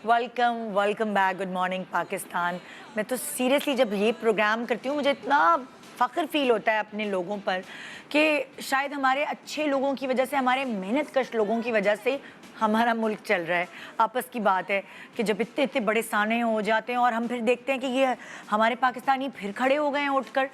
welcome back. Good morning Pakistan. मैं तो सीरियसली जब ये प्रोग्राम करती हूँ मुझे इतना फ़ख्र फील होता है अपने लोगों पर कि शायद हमारे अच्छे लोगों की वजह से, हमारे मेहनतकश लोगों की वजह से हमारा मुल्क चल रहा है। आपस की बात है कि जब इतने इतने बड़े साने हो जाते हैं और हम फिर देखते हैं कि ये हमारे पाकिस्तानी फिर खड़े हो गए हैं उठकर।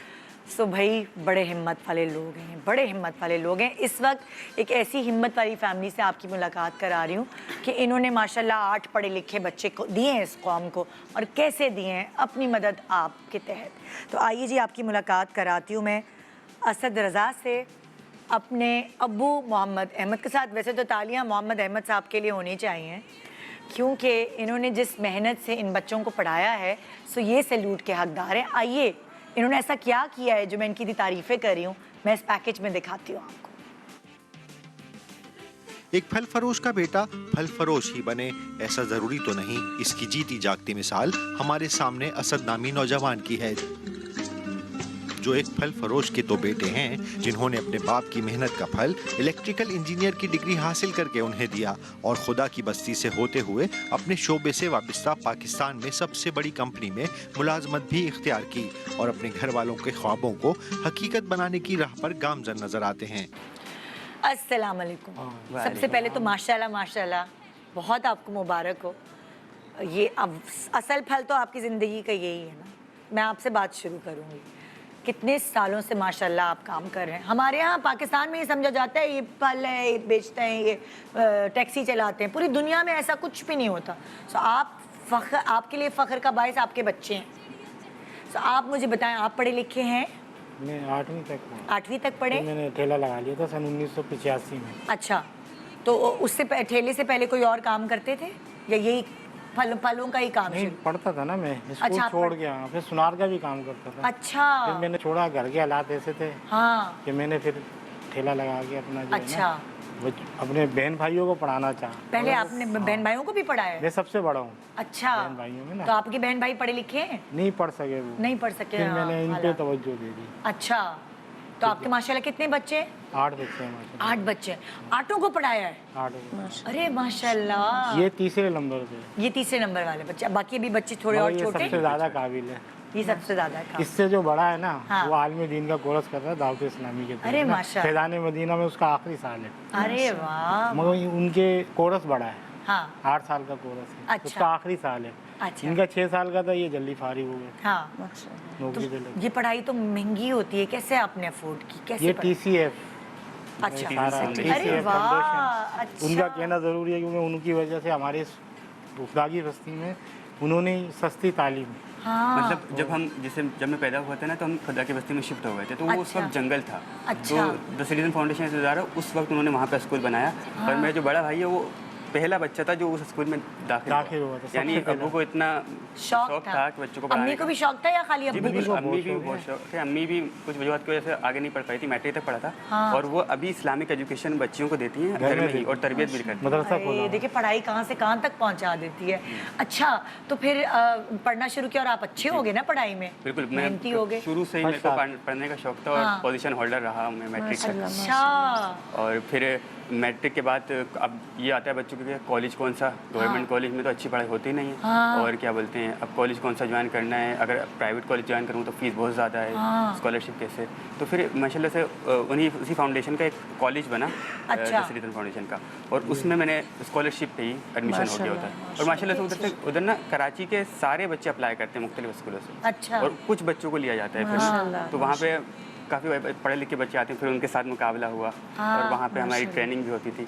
सो भाई बड़े हिम्मत वाले लोग हैं, बड़े हिम्मत वाले लोग हैं। इस वक्त एक ऐसी हिम्मत वाली फैमिली से आपकी मुलाकात करा रही हूँ कि इन्होंने माशाल्लाह 8 पढ़े लिखे बच्चे को दिए हैं इस कौम को, और कैसे दिए हैं, अपनी मदद आपके तहत। तो आइए जी, आपकी मुलाकात कराती हूँ मैं असद रज़ा से, अपने अब्बू मोहम्मद अहमद के साथ। वैसे तो तालियां मोहम्मद अहमद साहब के लिए होनी चाहिए, क्योंकि इन्होंने जिस मेहनत से इन बच्चों को पढ़ाया है, सो ये सैल्यूट के हकदार हैं। आइए, इन्होंने ऐसा क्या किया है जो मैं इनकी तारीफ़ें कर रही हूँ, मैं इस पैकेज में दिखाती हूँ आपको। एक फल फरोश का बेटा फल फरोश ही बने, ऐसा जरूरी तो नहीं। इसकी जीती जागती मिसाल हमारे सामने असद नामी नौजवान की है, जो एक फल फरोश के तो बेटे हैं जिन्होंने अपने बाप की मेहनत का फल इलेक्ट्रिकल इंजीनियर की डिग्री हासिल करके उन्हें दिया और खुदा की बस्ती से होते हुए अपने शोबे से वाबस्ता पाकिस्तान में सबसे बड़ी कंपनी में मुलाजमत भी इख्तियार की और अपने घर वालों के ख्वाबों को हकीकत बनाने की राह पर गामजन नजर आते हैं। अस्सलाम वालेकुम। सबसे पहले तो माशाल्लाह माशाल्लाह, बहुत आपको मुबारक हो। ये अब असल फल तो आपकी ज़िंदगी का यही है ना। मैं आपसे बात शुरू करूँगी, कितने सालों से माशाल्लाह आप काम कर रहे हैं। हमारे यहाँ पाकिस्तान में ये समझा जाता है ये फल है, ये बेचते हैं, ये टैक्सी चलाते हैं। पूरी दुनिया में ऐसा कुछ भी नहीं होता। सो आपके लिए फ़ख्र का बायस आपके बच्चे हैं। सो आप मुझे बताएं, आप पढ़े लिखे हैं? मैं 8वीं तक पढ़ा। 8वीं तक पढ़े? तो मैंने ठेला लगा लिया था सन 1985 में। अच्छा, तो उससे ठेले से पहले कोई और काम करते थे या यही फलों का ही काम? नहीं, पढ़ता था ना मैं, स्कूल अच्छा, छोड़ गया, फिर सुनार का भी काम करता था। अच्छा, फिर मैंने छोड़ा, घर के हालात ऐसे थे हाँ, कि मैंने फिर ठेला लगा के अपना जो है अच्छा। ना, अपने बहन भाइयों को पढ़ाना चाहा। पहले आपने बहन भाइयों को भी पढ़ाया? मैं सबसे बड़ा हूँ अच्छा, बहन भाइयों में ना। तो आपके बहन भाई पढ़े लिखे हैं? नहीं पढ़ सके वो, नहीं पढ़ सके। फिर मैंने इन पे हालात। तवज्जो दे दी। अच्छा, तो आपके माशाल्लाह कितने बच्चे? 8 बच्चे हैं माशाल्लाह। 8 बच्चे। 8 को पढ़ाया है? 8 बच्चे। अरे माशाल्लाह। ये तीसरे नंबर पे। ये तीसरे नंबर वाले बच्चे, बाकी भी बच्चे थोड़े और ये छोटे? सबसे ज्यादा काबिल है। ये सबसे ज्यादा है। इससे जो बड़ा है ना, हाँ। वो आलमी दीन का कोर्स कर रहा है दावत इस्लामी के तहत अरे ना। माशाल्लाह। फैज़ान मदीना में उसका आखिरी साल है, अरे वाह। मगर उनके कोर्स बड़ा है, हाँ 8 साल का कोर्स है। अच्छा। उसका आखिरी साल है। अच्छा, इनका 6 साल का था, ये जल्दी फारिग हो गए, हाँ। नौकरी पे लगे। ये पढ़ाई तो महंगी होती है, कैसे आपने अफोर्ड की? कैसे ये पढ़ाई? TCF अच्छा, सारा अरे TCF वाह, फाउंडेशन। अच्छा। उनका कहना ज़रूरी है क्योंकि उनकी वजह से हमारे खुदा की बस्ती में उन्होंने सस्ती तालीम। हाँ, मतलब जब मैं पैदा हुआ था ना, तो हम खुदा की बस्ती में शिफ्ट हो गए थे, तो वो उस अच्छा। वक्त जंगल था। अच्छा। तो द सिटीजन फाउंडेशन से ज़्यादा उस वक्त उन्होंने वहाँ पे स्कूल बनाया। और मेरा जो बड़ा भाई है वो पहला बच्चा था जो उस स्कूल में दाखिल हुआ था, यानी सबसे अब्बू को इतना शौक था कि बच्चों को पढ़ाने अम्मी को का। भी शौक था या खाली जी अब्बू बिल्कुल, को? अम्मी भी बहुत शौक है। अम्मी भी कुछ वजूहत की वजह से आगे नहीं पढ़ पाई थी, मैट्रिक तक पढ़ा था। हाँ। और वो अभी इस्लामिक एजुकेशन बच्चियों को देती हैं घर में ही, और तरबियत भी करती हैं। मदरसा खोला। अरे, देखिए पढ़ाई कहाँ से कहाँ तक पहुँचा देती है। अच्छा, तो फिर पढ़ना शुरू किया और आप अच्छे हो गए ना पढ़ाई में? बिल्कुल, मेहनती हो गए? शुरू से ही मेरे को पढ़ने का शौक था, और हाँ। पोजीशन होल्डर रहा मैं मैट्रिक तक। अच्छा, और फिर मैट्रिक के बाद अब ये आता है बच्चों के कॉलेज कौन सा। गवर्नमेंट कॉलेज में तो अच्छी पढ़ाई होती नहीं है। हाँ। और क्या बोलते हैं, अब कॉलेज कौन सा ज्वाइन करना है, अगर प्राइवेट कॉलेज ज्वाइन करूँ तो फीस बहुत ज़्यादा है, हाँ। स्कॉलरशिप कैसे। तो फिर माशाल्लाह से उसी फाउंडेशन का एक कॉलेज बना, अच्छा। सिटीजन फाउंडेशन का, और उसमें मैंने स्कॉलरशिप पे ही एडमिशन हो गया होता है। और माशाल्लाह से उधर ना कराची के सारे बच्चे अप्लाई करते हैं मुख्तलिफ स्कूलों से, अच्छा। और कुछ बच्चों को लिया जाता है फिर। तो वहाँ पे काफ़ी पढ़े लिखे बच्चे आते हैं, फिर उनके साथ मुकाबला हुआ, और वहाँ पे हमारी ट्रेनिंग भी होती थी।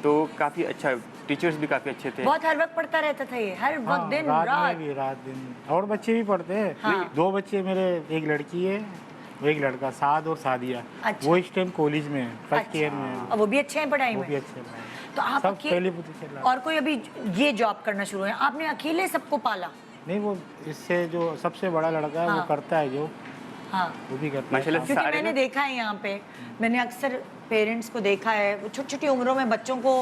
तो काफ़ी अच्छा, टीचर्स भी काफ़ी अच्छे थे। बहुत हर वक्त पढ़ता रहता था ये, हर वक्त दिन रात रात? में भी, रात दिन। और बच्चे भी पढ़ते हैं। हाँ। 2 बच्चे मेरे, एक लड़की है और एक लड़का, साद और सादिया। अच्छा। वो इस टाइम कॉलेज में है, फर्स्ट ईयर में है। और वो भी अच्छे हैं पढ़ाई वो में? भी अच्छे हैं। तो आप सब पहले और कोई अभी ये जॉब करना शुरू है, आपने अकेले सबको पाला? नहीं, वो इससे जो सबसे बड़ा लड़का है हाँ। वो करता है, जो हाँ, वो भी करता है। माशाल्लाह क्योंकि सारे मैंने ना- देखा है यहाँ पे, मैंने अक्सर पेरेंट्स को देखा है, वो छोटी छोटी उम्रों में बच्चों को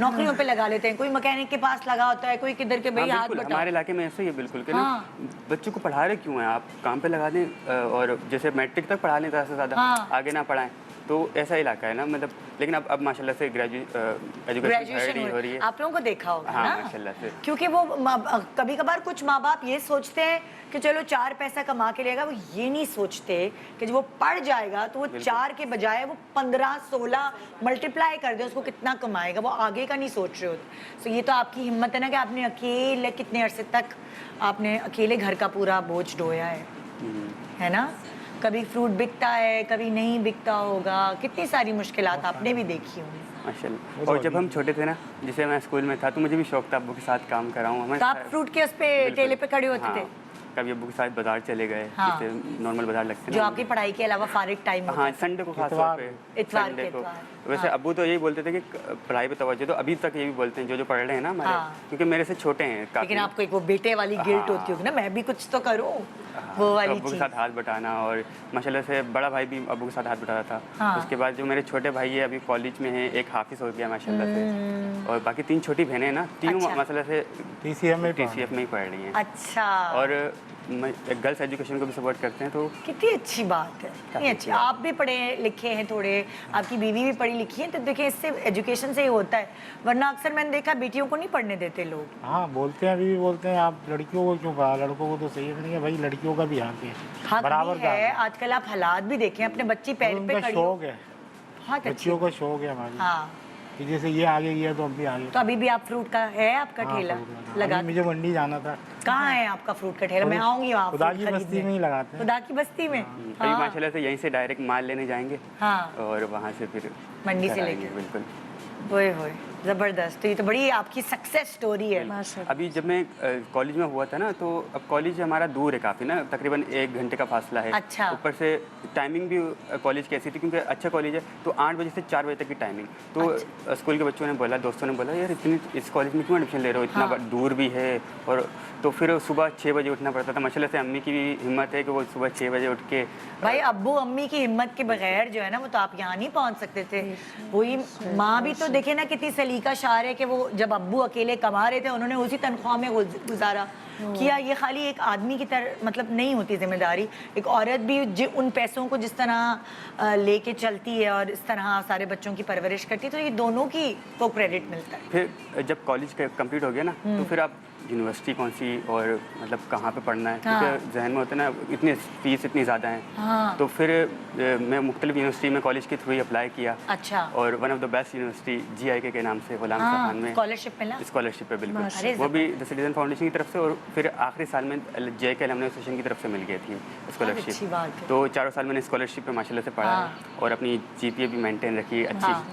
नौकरियों पे लगा लेते हैं। कोई मैकेनिक के पास लगा होता है, कोई किधर के, भाई हाँ, हाथ बिल्कुल, बटाओ। हमारे इलाके में ऐसा ही है बिल्कुल कि ना, हाँ। बच्चों को पढ़ा रहे क्यों हैं आप, काम पे लगा दें, और जैसे मैट्रिक तक पढ़ा लें ज़्यादा से ज़्यादा, हाँ। आगे ना पढ़ाएं। तो ऐसा इलाका है ना, मतलब। लेकिन अब माशाल्लाह से एजुकेशन ग्रेजुएशन हो रही है। आप लोगों को देखा होगा हाँ, ना, माशाल्लाह से। क्योंकि वो कभी कभार कुछ माँ बाप ये सोचते हैं कि चलो 4 पैसा कमा के लेगा, वो ये नहीं सोचते कि जब वो पढ़ जाएगा तो वो 4 के बजाय वो 15-16 मल्टीप्लाई कर दे, उसको कितना कमाएगा, वो आगे का नहीं सोच रहे होते। तो ये तो आपकी हिम्मत है ना कि आपने अकेले कितने अरसे तक आपने अकेले घर का पूरा बोझ ढोया है ना। कभी फ्रूट बिकता है, कभी नहीं बिकता होगा, कितनी सारी मुश्किलात आपने भी देखी होंगी। माशाल्लाह। और जब हम छोटे थे ना, जैसे मैं स्कूल में था, तो मुझे भी शौक था अब्बू के साथ काम कराऊँ। तो आप फ्रूट के उस पे ठेले पे खड़े होते थे? कभी अब्बू के साथ बाजार चले गए, हाँ। जैसे नॉर्मल बाजार लगते हैं जो ना। आपकी पढ़ाई के अलावा फारिग टाइम होता हाँ, था? संडे को खास तौर इतवार पे, इतवार संडे के को। इतवार। वैसे हाँ। अब्बू तो यही बोलते थे कि पढ़ाई पे तवज्जो दो, अभी तक ये भी बोलते हैं जो पढ़ रहे हैं ना हमारे, हाँ। क्योंकि मेरे से छोटे हैं काफी। लेकिन आपको एक वो बेटे वाली गिल्ट होती होगी ना, मैं भी कुछ तो करूँ, वो वाली अब्बू के चीज। साथ हाथ बटाना, और माशाल्लाह से बड़ा भाई भी अब्बू के साथ हाथ बटाता था। हाँ। उसके बाद जो मेरे छोटे भाई है अभी कॉलेज में है, एक हाफिज हो गया माशाल्लाह से, और बाकी 3 छोटी बहनें हैं ना, तीनों अच्छा। माशाल्लाह से TCF में TCF में ही पढ़ रही हैं। अच्छा, और गर्ल्स एजुकेशन को भी सपोर्ट करते हैं। तो कितनी अच्छी बात है, कितनी अच्छी। आप भी पढ़े लिखे हैं थोड़े, आपकी बीवी भी पढ़ी लिखी है, तो देखिए इससे एजुकेशन से ही होता है, वरना अक्सर मैंने देखा बेटियों को नहीं पढ़ने देते लोग। हाँ बोलते हैं, अभी भी बोलते हैं आप लड़कियों को क्यों पढ़ा, लड़कों को तो सही है। नहीं है भाई, लड़कियों का भी हक है, हाँ बराबर का है। हक आजकल आप हालात भी देखें, अपने बच्ची पैर पे उनका खड़ी हो। शौक है, बहुत अच्छी। बच्चियों का शौक है हमारी, हाँ, कि जैसे ये आगे गया तो हम भी आगे। तो अभी भी आप फ्रूट का है आपका हाँ, ठेला फ्रूट लगा? अभी मुझे मंडी जाना था। कहाँ है आपका फ्रूट का ठेला? मैं आऊंगी वहाँ खुदा fruit की बस्ती खरीदने। में ही लगाते हैं। खुदा की बस्ती में? अभी माशाल्लाह से यहीं से डायरेक्ट माल लेने जाएंगे हाँ, और वहाँ से फिर मंडी से घर आएंगे, लेके। बिल्कुल। ओए होए, जबरदस्त। तो ये तो बड़ी आपकी सक्सेस स्टोरी है। माशाल्लाह। अभी जब मैं कॉलेज में हुआ था ना, तो अब कॉलेज हमारा दूर है काफ़ी ना, तकरीबन 1 घंटे का फासला है। अच्छा। ऊपर से टाइमिंग भी कॉलेज की ऐसी थी, क्योंकि अच्छा कॉलेज है तो 8 बजे से 4 बजे तक की टाइमिंग। तो स्कूल के बच्चों ने बोला, दोस्तों ने बोला, यार इतनी इस कॉलेज में क्यों एडमिशन ले रहे हो, इतना हाँ। दूर भी है। और तो फिर सुबह 6 बजे उठना पड़ता था। माशाल्लाह से अम्मी की भी हिम्मत है कि वो सुबह 6 बजे उठ के भाई अब्बू अम्मी की हिम्मत के बगैर जो है ना, वो तो आप यहाँ नहीं पहुँच सकते थे। वही माँ भी तो देखे ना कितनी सलीका शार है कि वो जब अब्बू अकेले कमा रहे थे, उन्होंने उसी तनख्वाह में गुजारा किया। ये खाली एक आदमी की तरह मतलब नहीं होती जिम्मेदारी, एक औरत भी उन पैसों को जिस तरह लेके चलती है और इस तरह सारे बच्चों की परवरिश करती है, तो ये दोनों की को क्रेडिट मिलता है। फिर जब कॉलेज कंप्लीट हो गया ना, तो फिर आप यूनिवर्सिटी कौन सी और मतलब कहाँ पे पढ़ना है, हाँ। क्योंकि जहन में होता है ना इतनी फीस इतनी ज़्यादा है। हाँ। तो फिर मैं मुख्तलिफ यूनिवर्सिटी में कॉलेज के थ्रू ही अप्लाई किया। अच्छा। और one of the best university GIK के नाम से गुलाम हाँ, खान में स्कॉलरशिप मिला? स्कॉलरशिप है, अरे बिल्कुल। वो भी द सिटीजन फाउंडेशन की तरफ से, और फिर आखिरी साल में JK अलमनी एसोसिएशन की तरफ से मिल गई थी अच्छी स्कॉलरशिप। बात है। तो 4 साल मैंने स्कॉलरशिप पे माशाल्लाह से पढ़ा हाँ। है, और अपनी GPA भी मेंटेन रखी अच्छी। हाँ।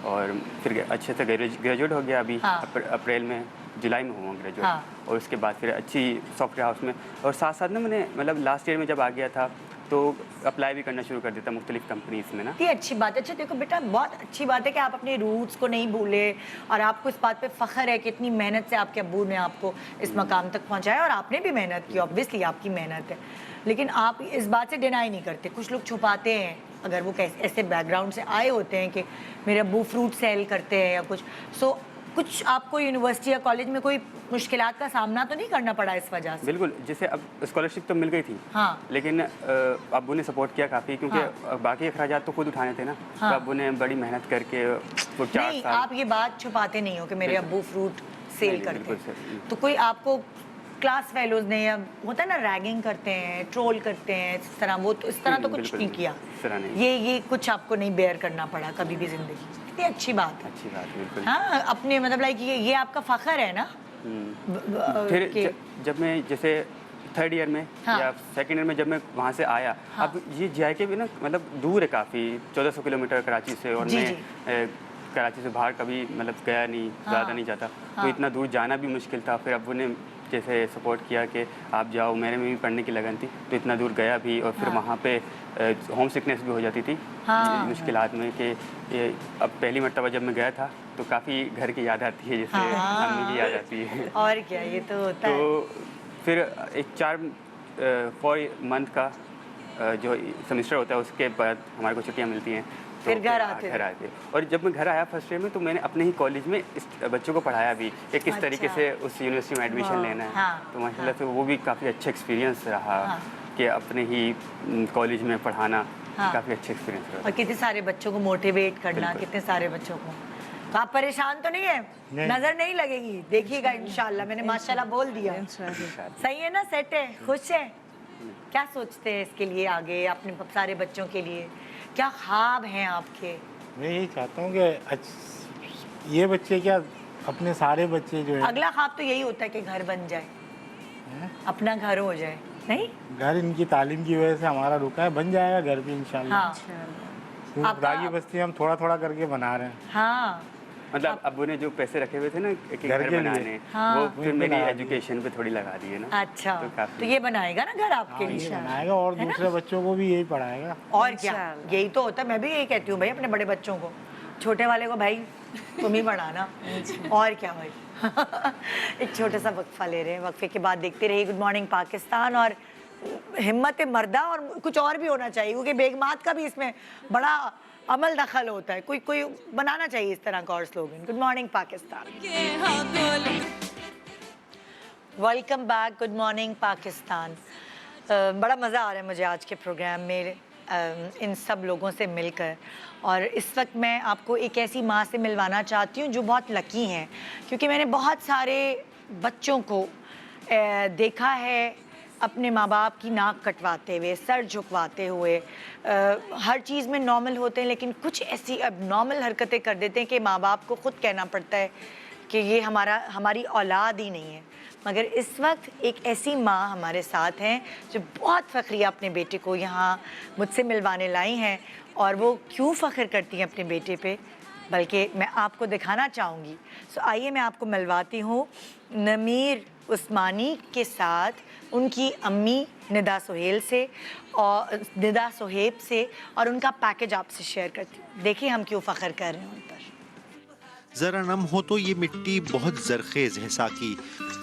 और फिर अच्छे से ग्रेजुएट हो गया अभी। हाँ। अप्रैल में, जुलाई में हुआ ग्रेजुएट। हाँ। और उसके बाद फिर अच्छी सॉफ्टवेयर हाउस में, और साथ साथ ना मैंने मतलब लास्ट ईयर में जब आ गया था तो अप्लाई भी करना शुरू कर देता मुख्तलिफ कंपनीज में ना। ये अच्छी बात है। अच्छा देखो बेटा, बहुत अच्छी बात है कि आप अपने रूट्स को नहीं भूले, और आपको इस बात पे फ़ख्र है कि इतनी मेहनत से आपके अब्बू ने आपको इस मकाम तक पहुंचाया, और आपने भी मेहनत की, ऑब्वियसली आपकी मेहनत है, लेकिन आप इस बात से डिनाई नहीं करते। कुछ लोग छुपाते हैं, अगर वो ऐसे बैकग्राउंड से आए होते हैं कि मेरे अब्बू फ्रूट सेल करते हैं या कुछ, सो कुछ आपको यूनिवर्सिटी या कॉलेज में कोई मुश्किलात का सामना तो नहीं करना पड़ा इस वजह से? बिल्कुल, जैसे अब स्कॉलरशिप तो मिल गई थी। हाँ। लेकिन अब्बू ने सपोर्ट किया काफ़ी, क्योंकि बाकी अखराजात तो खुद उठाने थे ना। हाँ। तो अब्बू ने बड़ी मेहनत करके वो 4 नहीं, साल। आप ये बात छुपाते नहीं हो कि मेरे अब्बू फ्रूट सेल नहीं, करते बिल्कुल हैं, सही। तो कोई आपको क्लास फेलोज ने, या होता है ना रैगिंग करते हैं, ट्रोल करते हैं, इस तरह, वो तो इस तरह तो कुछ बिल्कुल नहीं नहीं, किया? इस तरह नहीं। ये कुछ आपको नहीं बेयर करना पड़ा कभी भी जिंदगी? कितनी अच्छी बात है। अच्छी बात है, बिल्कुल। हाँ, अपने मतलब लाइक ये आपका फख्र है ना। फिर कि- जब मैं जैसे 3rd ईयर में हाँ। या 2nd ईयर में जब मैं वहाँ से आया, हाँ। अब ये JIK भी ना मतलब दूर है काफ़ी, 1400 किलोमीटर कराची से, और जी, मैं कराची से बाहर कभी मतलब गया नहीं, हाँ। ज़्यादा नहीं जाता। हाँ। तो इतना दूर जाना भी मुश्किल था। फिर अब्बू ने जैसे सपोर्ट किया कि आप जाओ, मेरे में भी पढ़ने की लगन थी, तो इतना दूर गया भी। और फिर हाँ। वहाँ पे होम सिकनेस भी हो जाती थी हाँ। मुश्किलात में, कि ये अब पहली मरतबा जब मैं गया था तो काफ़ी घर की याद आती है, जैसे हाँ। अम्मी की याद आती है। और क्या, ये तो होता है। तो फिर एक 4 मंथ का जो सेमेस्टर होता है, उसके बाद हमारे को छुट्टियाँ मिलती हैं, तो फिर घर आते घर आते। और जब मैं घर आया फर्स्ट ईयर में, तो मैंने अपने ही कॉलेज में इस बच्चों को पढ़ाया भी कि किस तरीके अच्छा। से उस यूनिवर्सिटी में एडमिशन वाह, लेना है। हाँ, तो माशाल्लाह से वो भी काफ़ी अच्छा एक्सपीरियंस रहा, हाँ। कि अपने ही कॉलेज में पढ़ाना हाँ। काफ़ी अच्छा एक्सपीरियंस रहा। और कितने सारे बच्चों को मोटिवेट करना, बिल्कुल। कितने सारे बच्चों को। तो आप परेशान तो नहीं है? नहीं। नजर नहीं लगेगी, देखिएगा इंशाल्लाह। मैंने माशाल्लाह बोल दिया। सही है ना, सेट है, खुश है? क्या सोचते हैं इसके लिए आगे, अपने सारे बच्चों के लिए क्या ख्वाब हैं आपके? मैं यही चाहता हूँ कि ये बच्चे क्या, अपने सारे बच्चे जो है, अगला ख्वाब तो यही होता है कि घर बन जाए, अपना घर हो जाए। नहीं, घर इनकी तालीम की वजह से हमारा रुका है, बन जाएगा घर भी इंशाल्लाह। हाँ आपका- खुदा की बस्ती हम थोड़ा थोड़ा करके बना रहे हैं। हाँ, मतलब अब्बू ने जो पैसे रखे हुए थे ना कि घर घर के लिए। बनाने, हाँ। वो वो फिर इनको मेरी लगा दिए। एजुकेशन पे थोड़ी लगा दिए ना। अच्छा, तो काफी- तो ये बनाएगा ना घर आपके हाँ, ये लिए? बनाएगा और दूसरे बच्चों को भी यही पढ़ाएगा। और क्या, यही तो होता है। मैं भी यही कहती हूँ भाई अपने बड़े बच्चों को, छोटे वाले को भाई तुम ही पढ़ाना, और क्या भाई। एक छोटा सा वक्फा ले रहे हैं, वक्फे के बाद देखते रहिए गुड मॉर्निंग पाकिस्तान। और हिम्मत मर्दा और कुछ और भी होना चाहिए, क्योंकि बेगमात का भी इसमें बड़ा अमल दखल होता है। कोई बनाना चाहिए इस तरह का और slogan, good morning Pakistan. Welcome back, good morning Pakistan. बड़ा मज़ा आ रहा है मुझे आज के प्रोग्राम में इन सब लोगों से मिलकर। और इस वक्त मैं आपको एक ऐसी माँ से मिलवाना चाहती हूँ जो बहुत लकी हैं, क्योंकि मैंने बहुत सारे बच्चों को देखा है अपने माँ बाप की नाक कटवाते हुए, सर झुकवाते हुए, हर चीज़ में नॉर्मल होते हैं, लेकिन कुछ ऐसी अबनॉर्मल हरकतें कर देते हैं कि माँ बाप को ख़ुद कहना पड़ता है कि ये हमारी औलाद ही नहीं है। मगर इस वक्त एक ऐसी माँ हमारे साथ हैं जो बहुत फ़ख्रिया अपने बेटे को यहाँ मुझसे मिलवाने लाई हैं, और वो क्यों फ़ख्र करती हैं अपने बेटे पे, बल्कि मैं आपको दिखाना चाहूँगी। सो आइए मैं आपको मिलवाती हूँ नमीर उस्मानी के साथ, उनकी अम्मी निदा सुहेल से और निदा सुहेब से, और उनका पैकेज आपसे शेयर करती हूँ। देखिए हम क्यों फ़ख्र कर रहे हैं उन पर। जरा नम हो तो ये मिट्टी बहुत जरखेज है साकी।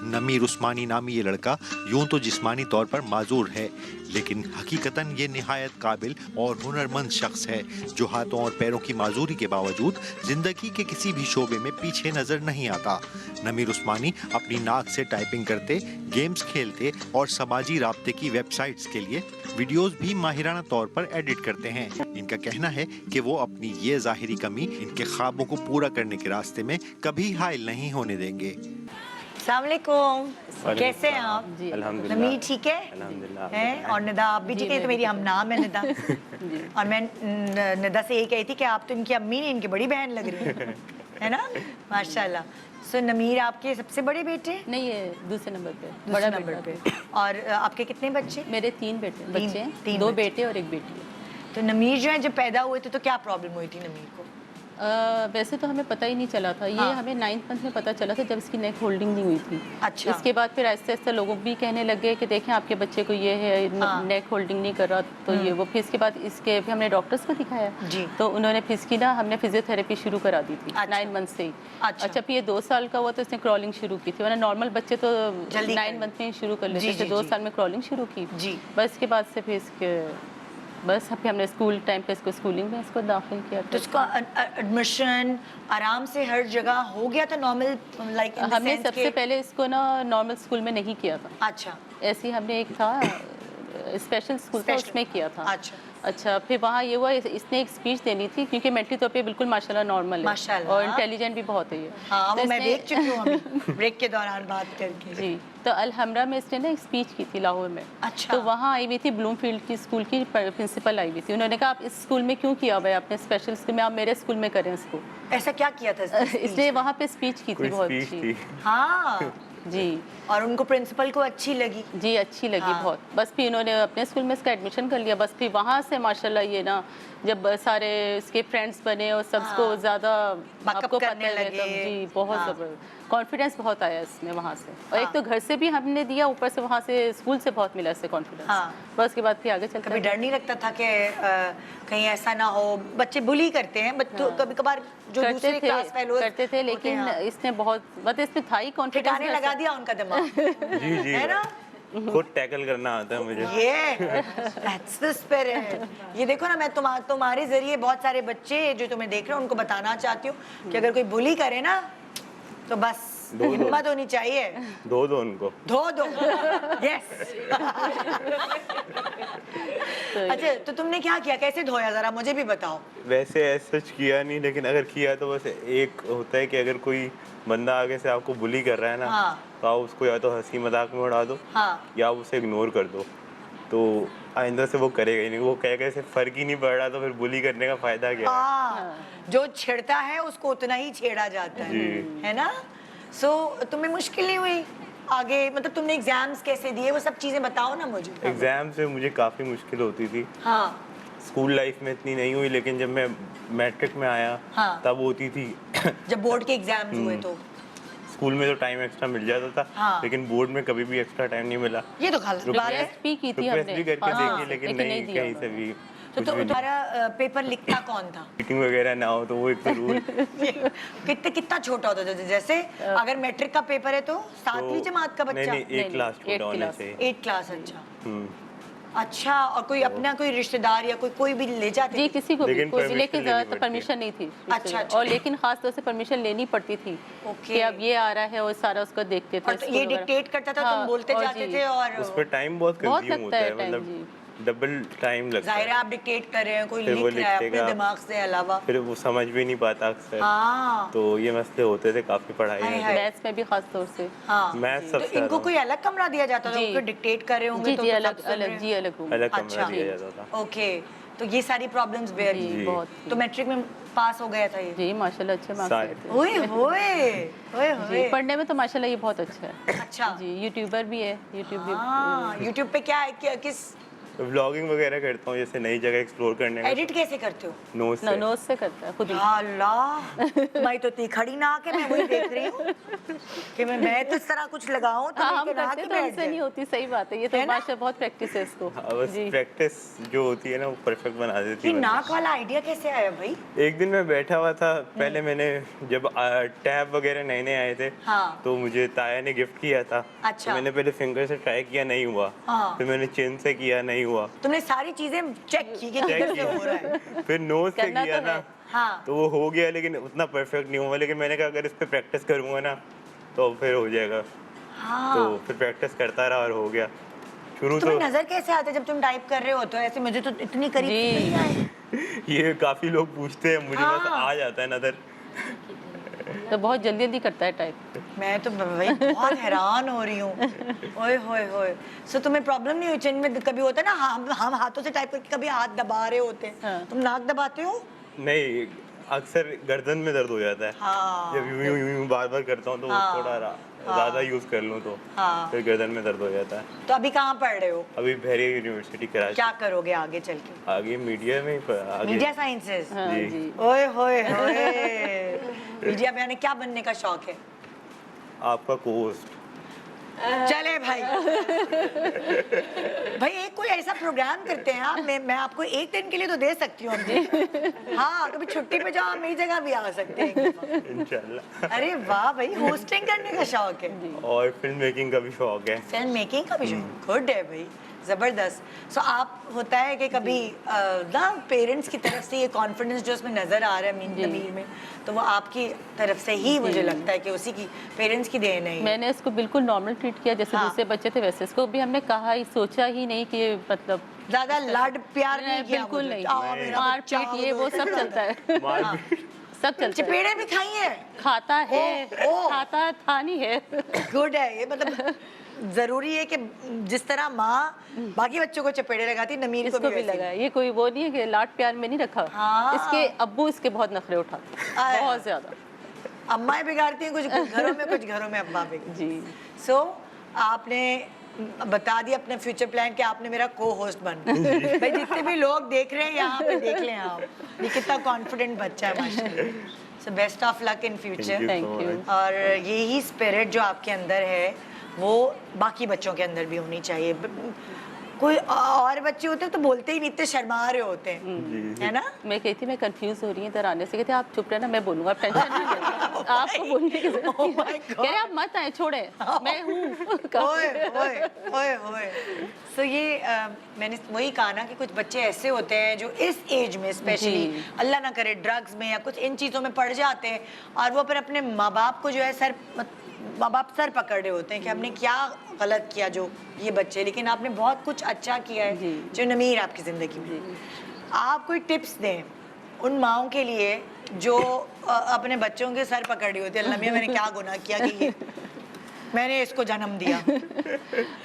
नमीर उस्मानी नामी ये लड़का यूं तो जिस्मानी तौर पर माजूर है, लेकिन हकीकतन ये निहायत काबिल और हुनरमंद शख्स है जो हाथों और पैरों की माजूरी के बावजूद जिंदगी के किसी भी शोबे में पीछे नजर नहीं आता। नमीर उस्मानी अपनी नाक से टाइपिंग करते, गेम्स खेलते और समाजी राब्ते की वेबसाइट्स के लिए वीडियोस भी माहिराना तौर पर एडिट करते हैं। इनका कहना है कि वो अपनी ये जाहिरी कमी इनके ख्वाबों को पूरा करने के रास्ते में कभी हाइल नहीं होने देंगे। अस्सलाम वालेकुम, कैसे हैं आप? जी अल्हम्दुलिल्लाह। नमीर ठीक है? अल्हम्दुलिल्लाह। हैं? और निदा आप भी ठीक है? तो मेरी हम नाम है निदा। और मैं निदा से यही कही थी कि आप तो इनकी अम्मी नहीं, इनकी बड़ी बहन लग रही है ना? माशाल्लाह। सो नमीर आपके सबसे बड़े बेटे? नहीं, ये दूसरे नंबर पे, दूसरे बड़ा नंबर बेटा। पे। और आपके कितने बच्चे? मेरे 3 बच्चे हैं, तीन 2 बच्चे। बेटे और 1 बेटी है। तो नमीर जो है जब पैदा हुए थे तो क्या प्रॉब्लम हुई थी नमीर को? वैसे तो हमें पता ही नहीं चला था, ये हाँ। हमें 9th मंथ में पता चला था जब इसकी नेक होल्डिंग नहीं हुई थी। अच्छा। इसके बाद फिर आहिस्ते आहिस्ते लोग भी कहने लगे कि देखें आपके बच्चे को ये है, हाँ। नेक होल्डिंग नहीं कर रहा, तो ये वो। फिर इसके बाद इसके फिर हमने डॉक्टर्स को दिखाया जी। तो उन्होंने फिर इसकी ना हमने फिजियोथेरेपी शुरू करा दी थी अच्छा। 9 मंथ से ही। अच्छा। अच्छा, फिर ये 2 साल का हुआ तो इसने क्रॉलिंग शुरू की थी, वरना नॉर्मल बच्चे तो जल्दी 9 मंथ में ही शुरू कर जी, लेते थे। जी, 2 जी। साल में क्रॉलिंग शुरू की। जी। बस इसके बाद से फिर इसके बस फिर हमने स्कूल टाइम पे इसको स्कूलिंग में इसको दाखिल किया तो इसका एडमिशन आराम से हर जगह हो गया था नॉर्मल, लाइक हमने सबसे पहले इसको ना नॉर्मल स्कूल में नहीं किया था, अच्छा ऐसे ही हमने एक था स्पेशल स्कूल था Special। उसमें किया था। अच्छा। फिर वहाँ ये हुआ इसने एक स्पीच देनी थी, क्योंकि मेंटली तौर पे बिल्कुल माशाल्लाह नॉर्मल है माशाल्लाह। और इंटेलिजेंट भी बहुत है ये। हाँ, तो वो मैं इसने- देख चुकी हूँ अभी ब्रेक के दौरान बात करके। जी, तो अलहमरा में इसने ना एक स्पीच की थी लाहौर में। अच्छा। तो वहाँ आई हुई थी, ब्लूमफील्ड की स्कूल की प्रिंसिपल आई हुई थी। उन्होंने कहा आप इस स्कूल में क्यों किया हुआ है आपने स्पेशल स्कूल में, आप मेरे स्कूल में करें इसको। ऐसा क्या किया था इसने? इसलिए वहाँ पे स्पीच की थी बहुत अच्छी। हाँ, जी और उनको प्रिंसिपल को अच्छी लगी। जी, अच्छी लगी हाँ। बहुत। बस फिर इन्होंने अपने स्कूल में इसका एडमिशन कर लिया। बस फिर वहाँ से माशाल्लाह ये ना जब सारे इसके फ्रेंड्स बने और सबको हाँ। ज़्यादा Buck up आपको पता करने है लगे। तब जी बहुत हाँ। ज़बरदस्त कॉन्फिडेंस बहुत आया इसमें वहाँ से। और एक हाँ। तो घर से भी हमने दिया, ऊपर से वहाँ से स्कूल से बहुत मिला इससे कॉन्फिडेंस। हाँ। बस के बाद फिर आगे चलता कभी गया। डर नहीं लगता था कि कहीं ऐसा ना हो? बच्चे बुली करते हैं, बच्चों कभी कभार जो दूसरे क्लास फेलोज करते थे, लेकिन इसने बहुत मतलब इसमें था ही कॉन्फिडेंस। ठिकाने लगा दिया उनका दिमाग, जी जी है ना? खुद टैकल करना आता है मुझे। ये that's the spirit। ये देखो ना, मैं तुम्हारे जरिए बहुत सारे बच्चे जो तुम्हें देख रहे हैं उनको बताना चाहती हूँ कि अगर कोई बुली करे ना तो बस दो। हिम्मत होनी चाहिए, दो उनको। धो दो। यस। अच्छा, तो तुमने क्या किया, कैसे धोया, जरा मुझे भी बताओ। वैसे ऐसा किया नहीं, लेकिन अगर किया तो बस एक होता है कि अगर कोई बंदा आगे से आपको बुली कर रहा है ना, हाँ। तो आप उसको या तो हंसी मजाक में उड़ा दो, हाँ। या आप उसे इग्नोर कर दो, तो आइंदा से वो करेगा ही नहीं। वो कहेगा इससे फर्क ही नहीं पड़ रहा, तो फिर बुली करने का फायदा क्या है? हाँ, जो छेड़ता है उसको उतना ही छेड़ा जाता है ना? सो तुम्हें मुश्किल नहीं हुई आगे, मतलब तुमने एग्जाम्स कैसे दिए, वो सब चीजें बताओ ना मुझे। एग्जाम से मुझे काफ़ी मुश्किल होती थी। हाँ। स्कूल लाइफ में इतनी नहीं हुई, लेकिन जब मैं मैट्रिक में आया हाँ। तब होती थी। जब बोर्ड के एग्जाम्स हुए तो स्कूल में तो टाइम एक्स्ट्रा मिल जाता था, हाँ। लेकिन बोर्ड में कभी भी एक्स्ट्रा टाइम नहीं मिला। ये तो गलत बात है। रिक्वेस्ट भी की थी रिक्वेस्ट हमने, भी करके हाँ, देखी, लेकिन नहीं दिया कहीं से भी तो कुछ भी नहीं। तुम्हारा पेपर लिखता कौन था? मीटिंग वगैरह ना हो तो वो एक तो रूल। कितना छोटा होता था? जैसे अगर मैट्रिक का पेपर है तो 7वीं जमात का बच्चा? नहीं, एक क्लास छोटा होना चाहिए। 8 क्लास। अच्छा। अच्छा, और कोई अपना कोई रिश्तेदार या कोई भी ले जाते जी थे? किसी को भी लेकिन कोई permission लेकिन लेनी ज़्यादातर पड़ती है। परमिशन नहीं थी अच्छा, अच्छा। और लेकिन खास तौर से परमिशन लेनी पड़ती थी ओके। कि अब ये आ रहा है और सारा उसको देखते थे और स्कूल ये वगैरह। डिक्टेट करता था, हाँ, तुम बोलते और जाते जी, थे और उस पर टाइम बहुत बहुत कंज्यूम लगता होता है है, टाइम मतलब जी। डबल टाइम लगता जाहिर है है। आप डिक्टेट कर रहे हैं, कोई फिर वो लिख रहा है अपने लिखेगा। दिमाग से अलावा। फिर वो समझ भी नहीं पाता अक्सर। हाँ तो ये मसले होते थे काफ़ी पढ़ाई हाय, में। हाय। मैथ्स में भी खास तौर से हाँ। मैथ तो सबसे इनको ज़्यादा कोई अलग कमरा दिया जाता था, जी। उनको डिक्टेट कर रहे होंगे जी तो जी सब अलग सुन रहे अलग हैं। जी अलग रूम अलग कमरा अच्छा। दिया जाता था। ओके, तो ये सारी प्रॉब्लम्स बेयर जी जी। बहुत तो मैट्रिक में पास हो गया था ये? जी माशाल्लाह अच्छे मार्क्स आए थे ओए होए ओए जी होए। पढ़ने में तो माशाल्लाह ये बहुत अच्छा है अच्छा। जी यूट्यूबर भी है यूट्यूब भी हाँ, YouTube पे क्या है, किस व्लॉगिंग वगैरह करता हूँ, जैसे नई जगह एक्सप्लोर करने का। एडिट कैसे करते हो? नोट से। नोट से करता है खुद ही या अल्लाह, तुम्हारी तो इतनी खड़ी ना आके मैं वही देख रही हूँ कि मैं तो इस तरह कुछ लगाऊं तो हाँ मेरे हम के ना करते आके तो बैठ हमसे जाए। नहीं होती सही बात है ये तो है ना? माशा बहुत प्रैक्टिस है इसको हाँ, बस जी प्रैक्टिस जो होती है ना वो परफेक्ट बना देती ये है। नाक वाला आइडिया कैसे आया भाई? एक दिन मैं बैठा हुआ था, पहले मैंने जब टैब वगैरह नए नए आए थे, हाँ। तो मुझे ताया ने गिफ्ट किया था। अच्छा। तो मैंने पहले फिंगर से ट्राई किया, नहीं हुआ। हाँ। फिर मैंने चिन से किया, नहीं हुआ। तुमने सारी चीजें चेक की कि चेक कैसे हो रहा है। किया, फिर नोज से करना किया तो ना, है। हाँ। तो वो हो गया, लेकिन उतना परफेक्ट नहीं हुआ। लेकिन मैंने कहा अगर इस पे प्रैक्टिस करूंगा ना तो फिर हो जाएगा। हाँ। तो फिर प्रैक्टिस करता रहा और हो गया। शुरू तुम्हें तो नजर कैसे आते जब तुम टाइप कर रहे हो? तो ऐसे मुझे तो इतनी करीब जी। से नहीं आए। ये काफी लोग पूछते हैं मुझे, बस हाँ। आ जाता है नजर। तो बहुत जल्दी जल्दी करता है टाइप मैं तो भाई बहुत हैरान हो रही हूँ। ओए होए होए। सो तुम्हें प्रॉब्लम नहीं हुई चिन में? कभी होता है ना, हम हाथों से टाइप करके कभी हाथ दबा रहे होते हैं, हाँ। तुम नाक दबाते हो? नहीं, अक्सर गर्दन में दर्द हो जाता है। हाँ। जब यूं यूं यूं बार बार करता हूँ तो हाँ। थोड़ा ज़्यादा यूज़ कर लूँ तो हाँ। फिर गर्दन में दर्द हो जाता है। तो अभी कहाँ पढ़ रहे हो? अभी बहरिया यूनिवर्सिटी कराची। क्या करोगे आगे चल के? आगे मीडिया में आगे मीडिया साइंसेस? हाँ जी। जी ओए होए होए। मीडिया में आने क्या बनने का शौक है? आपका कोस्ट। चले भाई। भाई एक कोई ऐसा प्रोग्राम करते हैं आप, मैं आपको एक दिन के लिए तो दे सकती हूँ अपनी। हाँ, कभी छुट्टी पे जाओ, आप मेरी जगह भी आ सकते हैं। इंशाल्लाह। अरे वाह भाई, होस्टिंग करने का शौक है और फिल्म मेकिंग का भी शौक है। फिल्म मेकिंग का भी शौक, गुड है भाई, जबरदस्त। सो आप होता है कि कभी ना पेरेंट्स की तरफ से ये कॉन्फिडेंस जो उसमें नजर आ रहा है नमीर में, तो वो आपकी तरफ से ही मुझे लगता है कि उसी की पेरेंट्स की देन है। मैंने इसको बिल्कुल नॉर्मल ट्रीट किया जैसे हाँ। दूसरे बच्चे थे वैसे इसको भी हमने कहा ही सोचा ही नहीं कि मतलब ज्यादा लाड प्यार नहीं किया बिल्कुल मुझे। नहीं आओ मेरा मार बच्चा, पीट ये वो सब चलता है मारपीट। सब चलता है चपेड़े भी खाई है? खाता है ओ। खाता था नहीं है गुड है ये, मतलब जरूरी है कि जिस तरह माँ बाकी बच्चों को चपेड़े लगाती, नमीर को इसको भी वैसे ही। लगा ये कोई वो नहीं है कि लाड प्यार में नहीं रखा हाँ। इसके अब्बू इसके बहुत नखरे उठाते आया। बहुत ज्यादा अम्माएं बिगाड़ती हैं कुछ घरों में, कुछ घरों में अम्मा बिगाड़ती। जी सो आपने बता दिया अपने फ्यूचर प्लान कि आपने मेरा को होस्ट बनना। भाई जितने भी लोग देख रहे हैं यहाँ पे देख लें आप, ये कितना कॉन्फिडेंट बच्चा है माशाल्लाह। So best of luck in future. Thank you और यही स्पिरिट जो आपके अंदर है वो बाकी बच्चों के अंदर भी होनी चाहिए। कोई और बच्चे होते हैं तो बोलते ही नहीं, इतने शर्मा रहे होते हैं, है ना? मैं कहती मैं कंफ्यूज हो रही हूँ इधर आने से कहते आप चुप रहना मैं बोलूंगा आप टेंशन नहीं लेना आपको बोलने की जरूरत Oh नहीं my है God. कह रहे आप मत आए छोड़े मैं हूँ ओए ओए ओए ओए। सो ये मैंने वही कहा ना कि कुछ बच्चे ऐसे होते हैं जो इस एज में स्पेशली जी। अल्लाह ना करे ड्रग्स में या कुछ इन चीज़ों में पड़ जाते हैं, और वो फिर अपने माँ बाप को जो है माँ बाप सर पकड़ रहे होते हैं कि हमने क्या गलत किया जो ये बच्चे। लेकिन आपने बहुत कुछ अच्छा किया है जी। जो नमीर आपकी ज़िंदगी में। आप कोई टिप्स दें उन माओं के लिए जो अपने बच्चों के सर पकड़ रही होती है, अल्लाह मियां मैंने क्या गुनाह किया कि ये मैंने इसको जन्म दिया।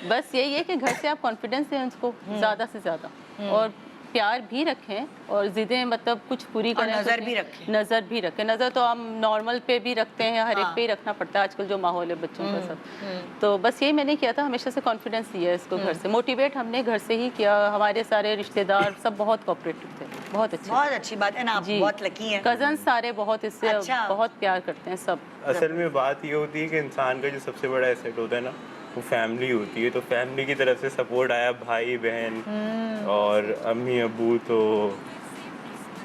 बस यही है कि घर से आप कॉन्फिडेंस दें उसको ज़्यादा से ज़्यादा और प्यार भी रखें और जिदें मतलब कुछ पूरी और करें तो नज़र भी रखें। नज़र भी रखें। नज़र तो हम नॉर्मल पे भी रखते हैं हर एक हाँ। पे ही रखना पड़ता है आजकल जो माहौल है बच्चों का सब। तो बस यही मैंने किया था, हमेशा से कॉन्फिडेंस दिया है इसको घर से, मोटिवेट हमने घर से ही किया। हमारे सारे रिश्तेदार सब बहुत कोऑपरेटिव थे, बहुत अच्छे। बहुत अच्छी बात है ना, आप जी। बहुत लकी हैं। कजन सारे बहुत इससे अच्छा। बहुत प्यार करते हैं सब। असल में बात ये होती है कि इंसान का जो सबसे बड़ा एसेट होता है ना वो फैमिली होती है। तो फैमिली की तरफ से सपोर्ट आया, भाई बहन और अम्मी अब्बू, तो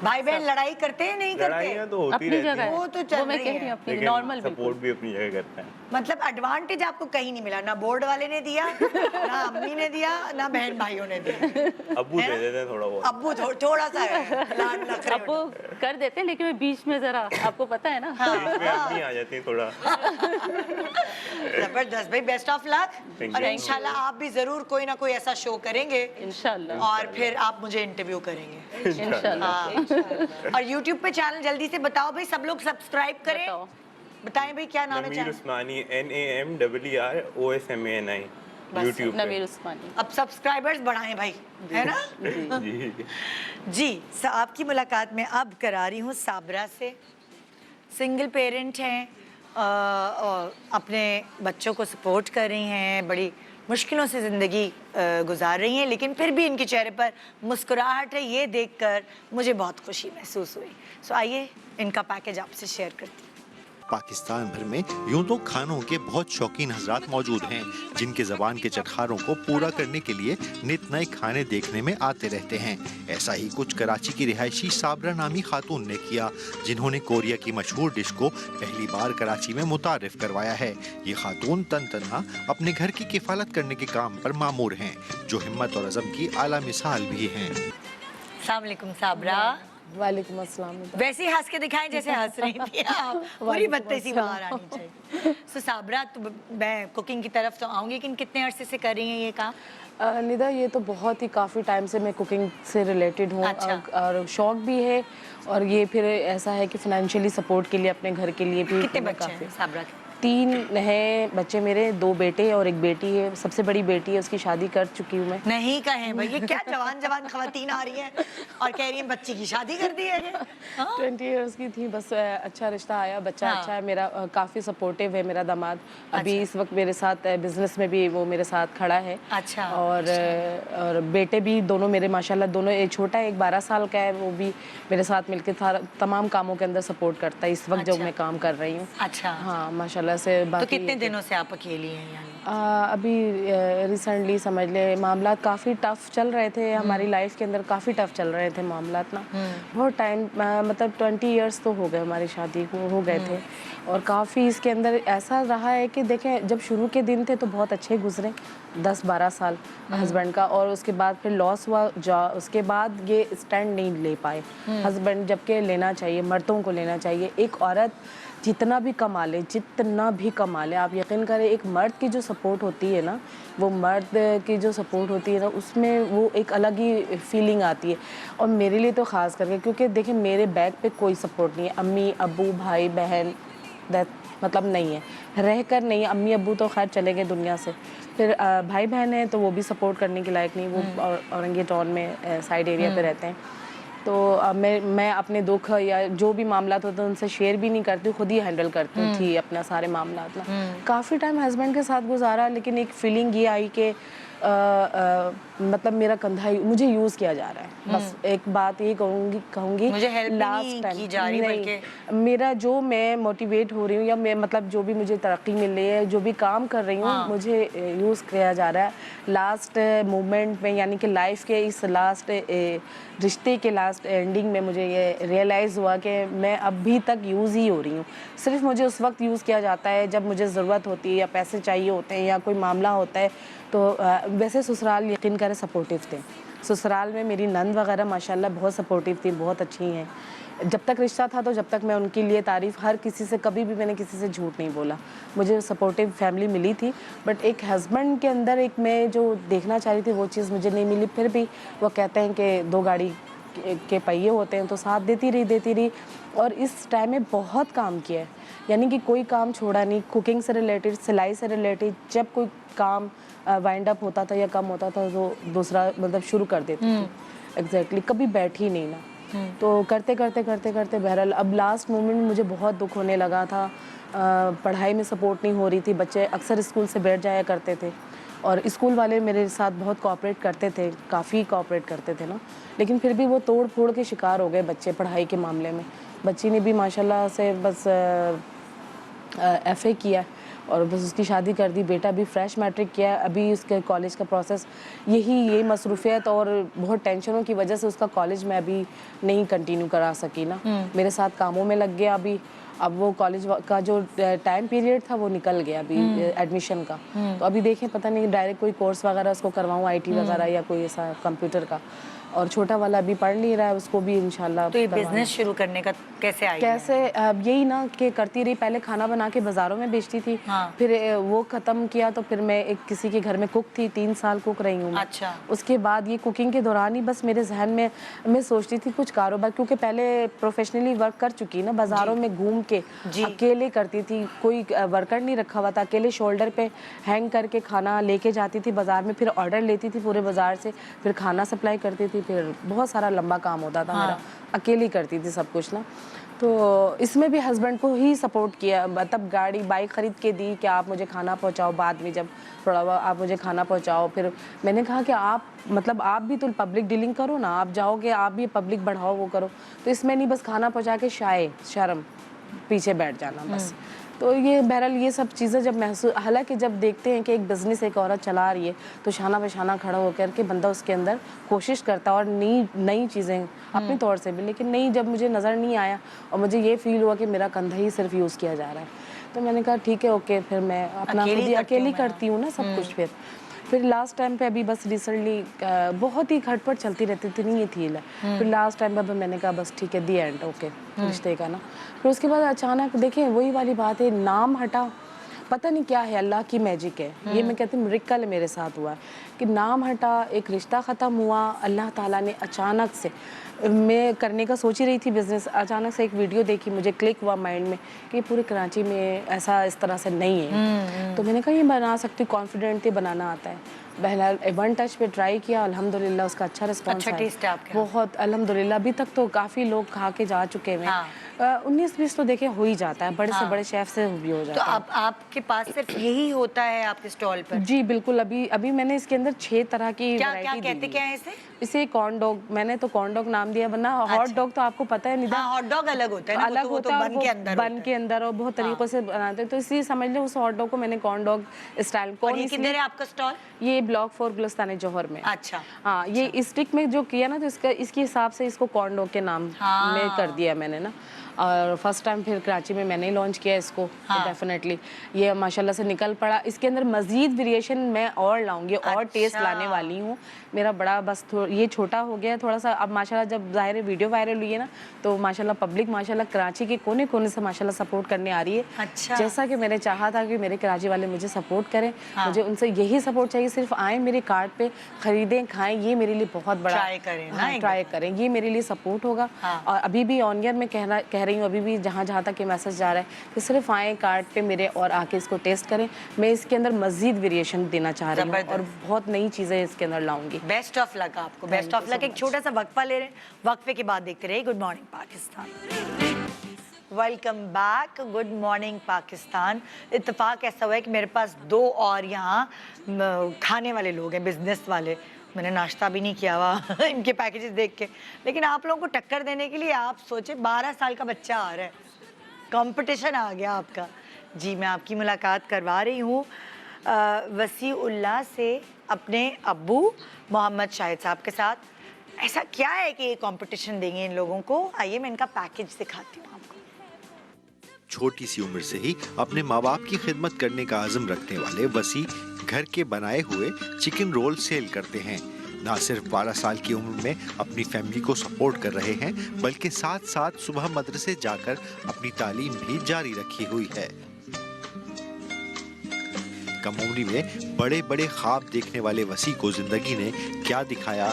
भाई बहन लड़ाई करते हैं नहीं लड़ाइयाँ करते? तो होती अपनी रहती जगह हैं, है वो तो चल मैं रही कह है। रही हूँ अपनी लेकिन नॉर्मल बिल्कुल सपोर्ट भी अपनी जगह करते हैं। मतलब एडवांटेज आपको कहीं नहीं मिला, ना बोर्ड वाले ने दिया, ना अम्मी ने दिया, ना बहन भाइयों ने दिया। अब्बू है दे ना? देते हैं थोड़ा बहुत। अब्बू थोड़ा सा है, लाड नखरे अब वो कर देते हैं, लेकिन मैं बीच में जरा, आपको पता है ना। बीच में अम्मी आ जाती है थोड़ा। जबरदस्त भाई, बेस्ट ऑफ लक। Thank और you. इंशाल्लाह आप भी जरूर कोई ना कोई ऐसा शो करेंगे इंशाल्लाह और फिर आप मुझे इंटरव्यू करेंगे। इंशाल्लाह। हाँ। और YouTube पे चैनल जल्दी से बताओ भाई, सब लोग सब्सक्राइब करें। बताओ। बताएं भाई क्या नाम है नमीर चैनल? उस्मानी NAMEROSMANI यूट्यूब पे। नमीर उस्मानी। अब सब्सक्राइबर्स बढ़ाएं भाई, है ना? जी जी, आपकी मुलाकात में अब करा रही हूँ साबरा से। सिंगल पेरेंट हैं, अपने बच्चों को सपोर्ट कर रही हैं, बड़ी मुश्किलों से ज़िंदगी गुजार रही हैं, लेकिन फिर भी इनके चेहरे पर मुस्कुराहट है, ये देखकर मुझे बहुत खुशी महसूस हुई। सो आइए इनका पैकेज आपसे शेयर करती हूँ। पाकिस्तान भर में यूं तो खानों के बहुत शौकीन हजरात मौजूद हैं, जिनके जबान के चटखारों को पूरा करने के लिए नित नए खाने देखने में आते रहते हैं। ऐसा ही कुछ कराची की रिहायशी साबरा नामी खातून ने किया, जिन्होंने कोरिया की मशहूर डिश को पहली बार कराची में मुतारिफ करवाया है। ये खातून तन तनहा अपने घर की किफालत करने के काम पर मामूर हैं, जो हिम्मत और अज़म की आला मिसाल भी हैं। अस्सलाम वालेकुम साबरा। वालेकुम अस्सलाम। वैसे ही हंस के दिखाएं जैसे हंस रही थी आप, पूरी बत्तीसी बाहर आनी चाहिए। सो साबरा, तो मैं कुकिंग की तरफ तो आऊंगी, लेकिन कितने अरसे से कर रही हैं ये काम? निदा, ये तो बहुत ही काफ़ी टाइम से मैं कुकिंग से रिलेटेड हूँ। अच्छा। और शौक भी है, और ये फिर ऐसा है कि फाइनेंशियली सपोर्ट के लिए अपने घर के लिए भी कितने मैं बच्चे काफ़ी हैं साबरा के? 3 हैं बच्चे मेरे, 2 बेटे और 1 बेटी है। सबसे बड़ी बेटी है, उसकी शादी कर चुकी हूँ मैं। नहीं कहें भाई, ये क्या जवान जवान खवातीन आ रही हैं और कह रही हैं बच्ची की शादी कर दी है ये? हाँ? 20 इयर्स की थी, बस अच्छा रिश्ता आया, बच्चा हाँ। अच्छा है मेरा, काफ़ी सपोर्टिव है मेरा दामाद। अभी अच्छा। इस वक्त मेरे साथ बिजनेस में भी वो मेरे साथ खड़ा है। अच्छा, और बेटे भी दोनों मेरे माशाल्लाह, दोनों, एक छोटा है, एक 12 साल का है, वो भी मेरे साथ मिलकर तमाम कामों के अंदर सपोर्ट करता है इस वक्त जब अच्छा। मैं काम कर रही हूँ। अच्छा। हाँ माशाल्लाह से। तो बाकी कितने दिनों से आप अकेली हैं यानी? अभी रिसेंटली समझ ले, मामला काफ़ी टफ चल रहे थे हमारी लाइफ के अंदर, काफ़ी टफ चल रहे थे मामला ना। बहुत टाइम, मतलब 20 इयर्स तो हो गए हमारी शादी को, हो गए थे। और काफ़ी इसके अंदर ऐसा रहा है कि देखें, जब शुरू के दिन थे तो बहुत अच्छे गुजरे, 10-12 साल हस्बैंड का, और उसके बाद फिर लॉस हुआ, उसके बाद ये स्टैंड नहीं ले पाए हस्बैंड, जबकि लेना चाहिए, मर्दों को लेना चाहिए। एक औरत जितना भी कमा ले, जितना भी कमा ले, आप यकीन करें, एक मर्द की जो सपोर्ट होती है ना, वो मर्द की जो सपोर्ट होती है ना, उसमें वो एक अलग ही फीलिंग आती है। और मेरे लिए तो ख़ास करके, क्योंकि देखिए मेरे बैक पे कोई सपोर्ट नहीं है, अम्मी अब्बू भाई बहन, मतलब नहीं है, रह कर नहीं है। अम्मी अब्बू तो खैर चले गए दुनिया से, फिर भाई बहन हैं तो वो भी सपोर्ट करने के लायक नहीं, वो औरंगी टाउन में साइड एरिया पे रहते हैं। तो मैं अपने दुख या जो भी मामला होते हैं उनसे शेयर भी नहीं करती, खुद ही हैंडल करती थी अपना सारे मामला ना। काफ़ी टाइम हस्बैंड के साथ गुजारा, लेकिन एक फीलिंग ये आई कि मतलब मेरा कंधा मुझे यूज़ किया जा रहा है। बस एक बात ये कहूँगी मुझे हेल्प नहीं की जा रही, बल्कि मेरा जो मैं मोटिवेट हो रही हूँ, या मैं मतलब जो भी मुझे तरक्की मिल रही है, जो भी काम कर रही हूँ, मुझे यूज़ किया जा रहा है। लास्ट मोमेंट में, यानी कि लाइफ के इस लास्ट रिश्ते के लास्ट एंडिंग में मुझे ये रियलाइज़ हुआ कि मैं अभी तक यूज़ ही हो रही हूँ। सिर्फ मुझे उस वक्त यूज़ किया जाता है जब मुझे ज़रूरत होती है, या पैसे चाहिए होते हैं, या कोई मामला होता है। तो वैसे ससुराल यकीन करें सपोर्टिव थे, ससुराल में मेरी नंद वगैरह माशाल्लाह बहुत सपोर्टिव थी, बहुत अच्छी हैं। जब तक रिश्ता था तो जब तक मैं उनके लिए तारीफ़, हर किसी से, कभी भी मैंने किसी से झूठ नहीं बोला, मुझे सपोर्टिव फैमिली मिली थी। बट एक हस्बैंड के अंदर एक मैं जो देखना चाह रही थी वो चीज़ मुझे नहीं मिली। फिर भी वो कहते हैं कि 2 गाड़ी के पहिए होते हैं, तो साथ देती रही। और इस टाइम में बहुत काम किया है, यानी कि कोई काम छोड़ा नहीं, कुकिंग से रिलेटेड, सिलाई से रिलेटेड, जब कोई काम वाइंड अप होता था या कम होता था तो दूसरा मतलब शुरू कर देती थी। एग्जैक्टली, कभी बैठी नहीं ना। तो करते बहरहाल अब लास्ट मोमेंट मुझे बहुत दुख होने लगा था। पढ़ाई में सपोर्ट नहीं हो रही थी, बच्चे अक्सर स्कूल से बैठ जाया करते थे, और स्कूल वाले मेरे साथ बहुत कोऑपरेट करते ए, काफ़ी कोऑपरेट करते थे ना, लेकिन फिर भी वो तोड़ फोड़ के शिकार हो गए बच्चे पढ़ाई के मामले में। बच्ची ने भी माशाल्लाह से बस FA किया, और बस उसकी शादी कर दी। बेटा भी फ्रेश मैट्रिक किया, अभी उसके कॉलेज का प्रोसेस यही मसरूफियत और बहुत टेंशनों की वजह से उसका कॉलेज में अभी नहीं कंटिन्यू करा सकी ना। मेरे साथ कामों में लग गया अभी। अब वो कॉलेज का जो टाइम पीरियड था वो निकल गया अभी एडमिशन का। तो अभी देखें, पता नहीं डायरेक्ट कोई कोर्स वगैरह उसको करवाऊँ IT वगैरह या कोई ऐसा कंप्यूटर का। और छोटा वाला अभी पढ़ नहीं रहा है, उसको भी इंशाल्लाह। तो ये बिजनेस शुरू करने का कैसे आइडिया? कैसे यही ना कि करती रही, पहले खाना बना के बाज़ारों में बेचती थी। हाँ। फिर वो ख़त्म किया तो फिर मैं एक किसी के घर में कुक थी, 3 साल कुक रही हूँ मैं। अच्छा। उसके बाद ये कुकिंग के दौरान ही बस मेरे जहन में मैं सोचती थी कुछ कारोबार, क्योंकि पहले प्रोफेशनली वर्क कर चुकी ना, बाज़ारों में घूम के अकेले करती थी, कोई वर्कर नहीं रखा हुआ था, अकेले शोल्डर पे हैंग करके खाना लेके जाती थी बाज़ार में, फिर ऑर्डर लेती थी पूरे बाज़ार से, फिर खाना सप्लाई करती थी, फिर बहुत सारा लंबा काम होता था मेरा, अकेली करती थी सब कुछ ना। तो इसमें भी हस्बैंड को ही सपोर्ट किया, मतलब गाड़ी बाइक ख़रीद के दी कि आप मुझे खाना पहुंचाओ, बाद में जब थोड़ा आप मुझे खाना पहुंचाओ। फिर मैंने कहा कि आप मतलब आप भी तो पब्लिक डीलिंग करो ना, आप जाओगे आप भी पब्लिक बढ़ाओ, वो करो। तो इसमें नहीं, बस खाना पहुंचा के शर्म पीछे बैठ जाना बस। तो ये बहरहाल ये सब चीज़ें जब महसूस, हालांकि जब देखते हैं कि एक बिज़नेस एक औरत चला रही है तो शाना बशाना खड़ा होकर के बंदा उसके अंदर कोशिश करता है और नई चीज़ें अपने तौर से भी, लेकिन नहीं, जब मुझे नज़र नहीं आया और मुझे ये फील हुआ कि मेरा कंधा ही सिर्फ यूज़ किया जा रहा है, तो मैंने कहा ठीक है ओके, फिर मैं अपना खुद ही अकेली करती हूँ ना सब कुछ। फिर लास्ट टाइम पे अभी बस रिसेंटली बहुत ही खटपट चलती रहती थी, नहीं ये थी। फिर लास्ट टाइम पे मैंने कहा बस ठीक है, दी एंड ओके रिश्ते का ना। फिर उसके बाद अचानक देखें वही वाली बात है, नाम हटा, पता नहीं क्या है, अल्लाह की मैजिक है ये। मैं कहती हूँ मिरेकल मेरे साथ हुआ है कि नाम हटा, एक रिश्ता ख़त्म हुआ, अल्लाह ताला ने अचानक से, मैं करने का सोच ही रही थी बिज़नेस, अचानक से एक वीडियो देखी, मुझे क्लिक हुआ माइंड में कि पूरे कराची में ऐसा इस तरह से नहीं है। तो मैंने कहा ये बना सकती हूँ, कॉन्फिडेंट थी, बनाना आता है। बहरहाल 1 टच पे ट्राई किया, अल्हम्दुलिल्लाह उसका अच्छा रिस्पॉन्स अच्छा टेस्ट है आपके? बहुत अल्हम्दुलिल्लाह, अभी तक तो काफ़ी लोग खा के जा चुके हैं। 19-20 तो देखें हो ही जाता है, बड़े से बड़े शेफ से भी हो जाता है। तो अब आपके पास सिर्फ यही होता है आपके स्टॉल पर? जी बिल्कुल, अभी मैंने इसके अंदर 6 तरह की क्या वैरायटी दी कहते क्या है इसे? इसे कॉर्न डॉग, मैंने तो कॉर्न डॉग नाम दिया, वरना हॉट डॉग तो आपको पता है निदा। हाँ, हॉट डॉग अलग होता है ना, अलग वो तो होता है, बन के अंदर बन के अंदर और बहुत तरीकों से बनाते हैं, तो इसलिए समझ लो उस हॉट डॉग को मैंने कॉर्न डॉग स्टाइल को। और ये किधर है आपका स्टॉल? ये ब्लॉक 4 गुलिस्तान जौहर में। अच्छा। हाँ, ये स्टिक में जो किया ना, तो इसके हिसाब से इसको कॉर्न डॉग के नाम में कर दिया मैंने ना। और फर्स्ट टाइम फिर कराची में मैंने ही लॉन्च किया इसको। तो डेफिनेटली ये माशाल्लाह से निकल पड़ा। इसके अंदर मज़ीद वेरिएशन मैं और लाऊंगी और टेस्ट लाने वाली हूँ। मेरा बड़ा बस ये छोटा हो गया थोड़ा सा। अब माशाल्लाह जब ज़ाहिर वीडियो वायरल हुई है ना, तो माशाल्लाह पब्लिक माशाल्लाह कराची के कोने कोने से माशाल्लाह सपोर्ट करने आ रही है। अच्छा। जैसा कि मैंने चाहा था कि मेरे कराची वाले मुझे सपोर्ट करें, मुझे उनसे यही सपोर्ट चाहिए, सिर्फ आएँ मेरे कार्ट पे, ख़रीदें, खाएँ, ये मेरे लिए बहुत बड़ा ट्राई करें ना, ट्राई करें, ये मेरे लिए सपोर्ट होगा। और अभी भी ऑन ईयर में कह रही हूँ, अभी भी जहाँ तक ये मैसेज जा रहा है कि सिर्फ आए कार्ट पे मेरे और आके इसको टेस्ट करें। मैं इसके अंदर मजीद वेरिएशन देना चाह रही हूँ और बहुत नई चीज़ें इसके अंदर लाऊंगी। बेस्ट ऑफ लक आपको, बेस्ट ऑफ लक। एक छोटा सा वक्फा ले रहे हैं, वक्फे के बाद देखते रहिए good morning Pakistan. Welcome back, good morning Pakistan. इत्तेफाक ऐसा हुआ है कि मेरे पास 2 और यहाँ खाने वाले लोग हैं, बिजनेस वाले। मैंने नाश्ता भी नहीं किया हुआ इनके पैकेजेस देख के, लेकिन आप लोगों को टक्कर देने के लिए आप सोचे 12 साल का बच्चा आ रहा है, कंपटीशन आ गया आपका। जी, मैं आपकी मुलाकात करवा रही हूँ वसीउल्लाह से, अपने अब्बू मोहम्मद शाहिद साहब के साथ। ऐसा क्या है कि ये कंपटीशन देंगे इन लोगों को? आइए मैं इनका पैकेज दिखाती हूँ आपको। छोटी सी उम्र से ही अपने माँ बाप की खिदमत करने का आज़म रखने वाले वसी घर के बनाए हुए चिकन रोल सेल करते हैं। ना सिर्फ 12 साल की उम्र में अपनी फैमिली को सपोर्ट कर रहे हैं, बल्कि साथ साथ सुबह मदरसे जाकर अपनी तालीम भी जारी रखी हुई है। कम उम्री में बड़े बड़े ख्वाब देखने वाले वसी को जिंदगी ने क्या दिखाया,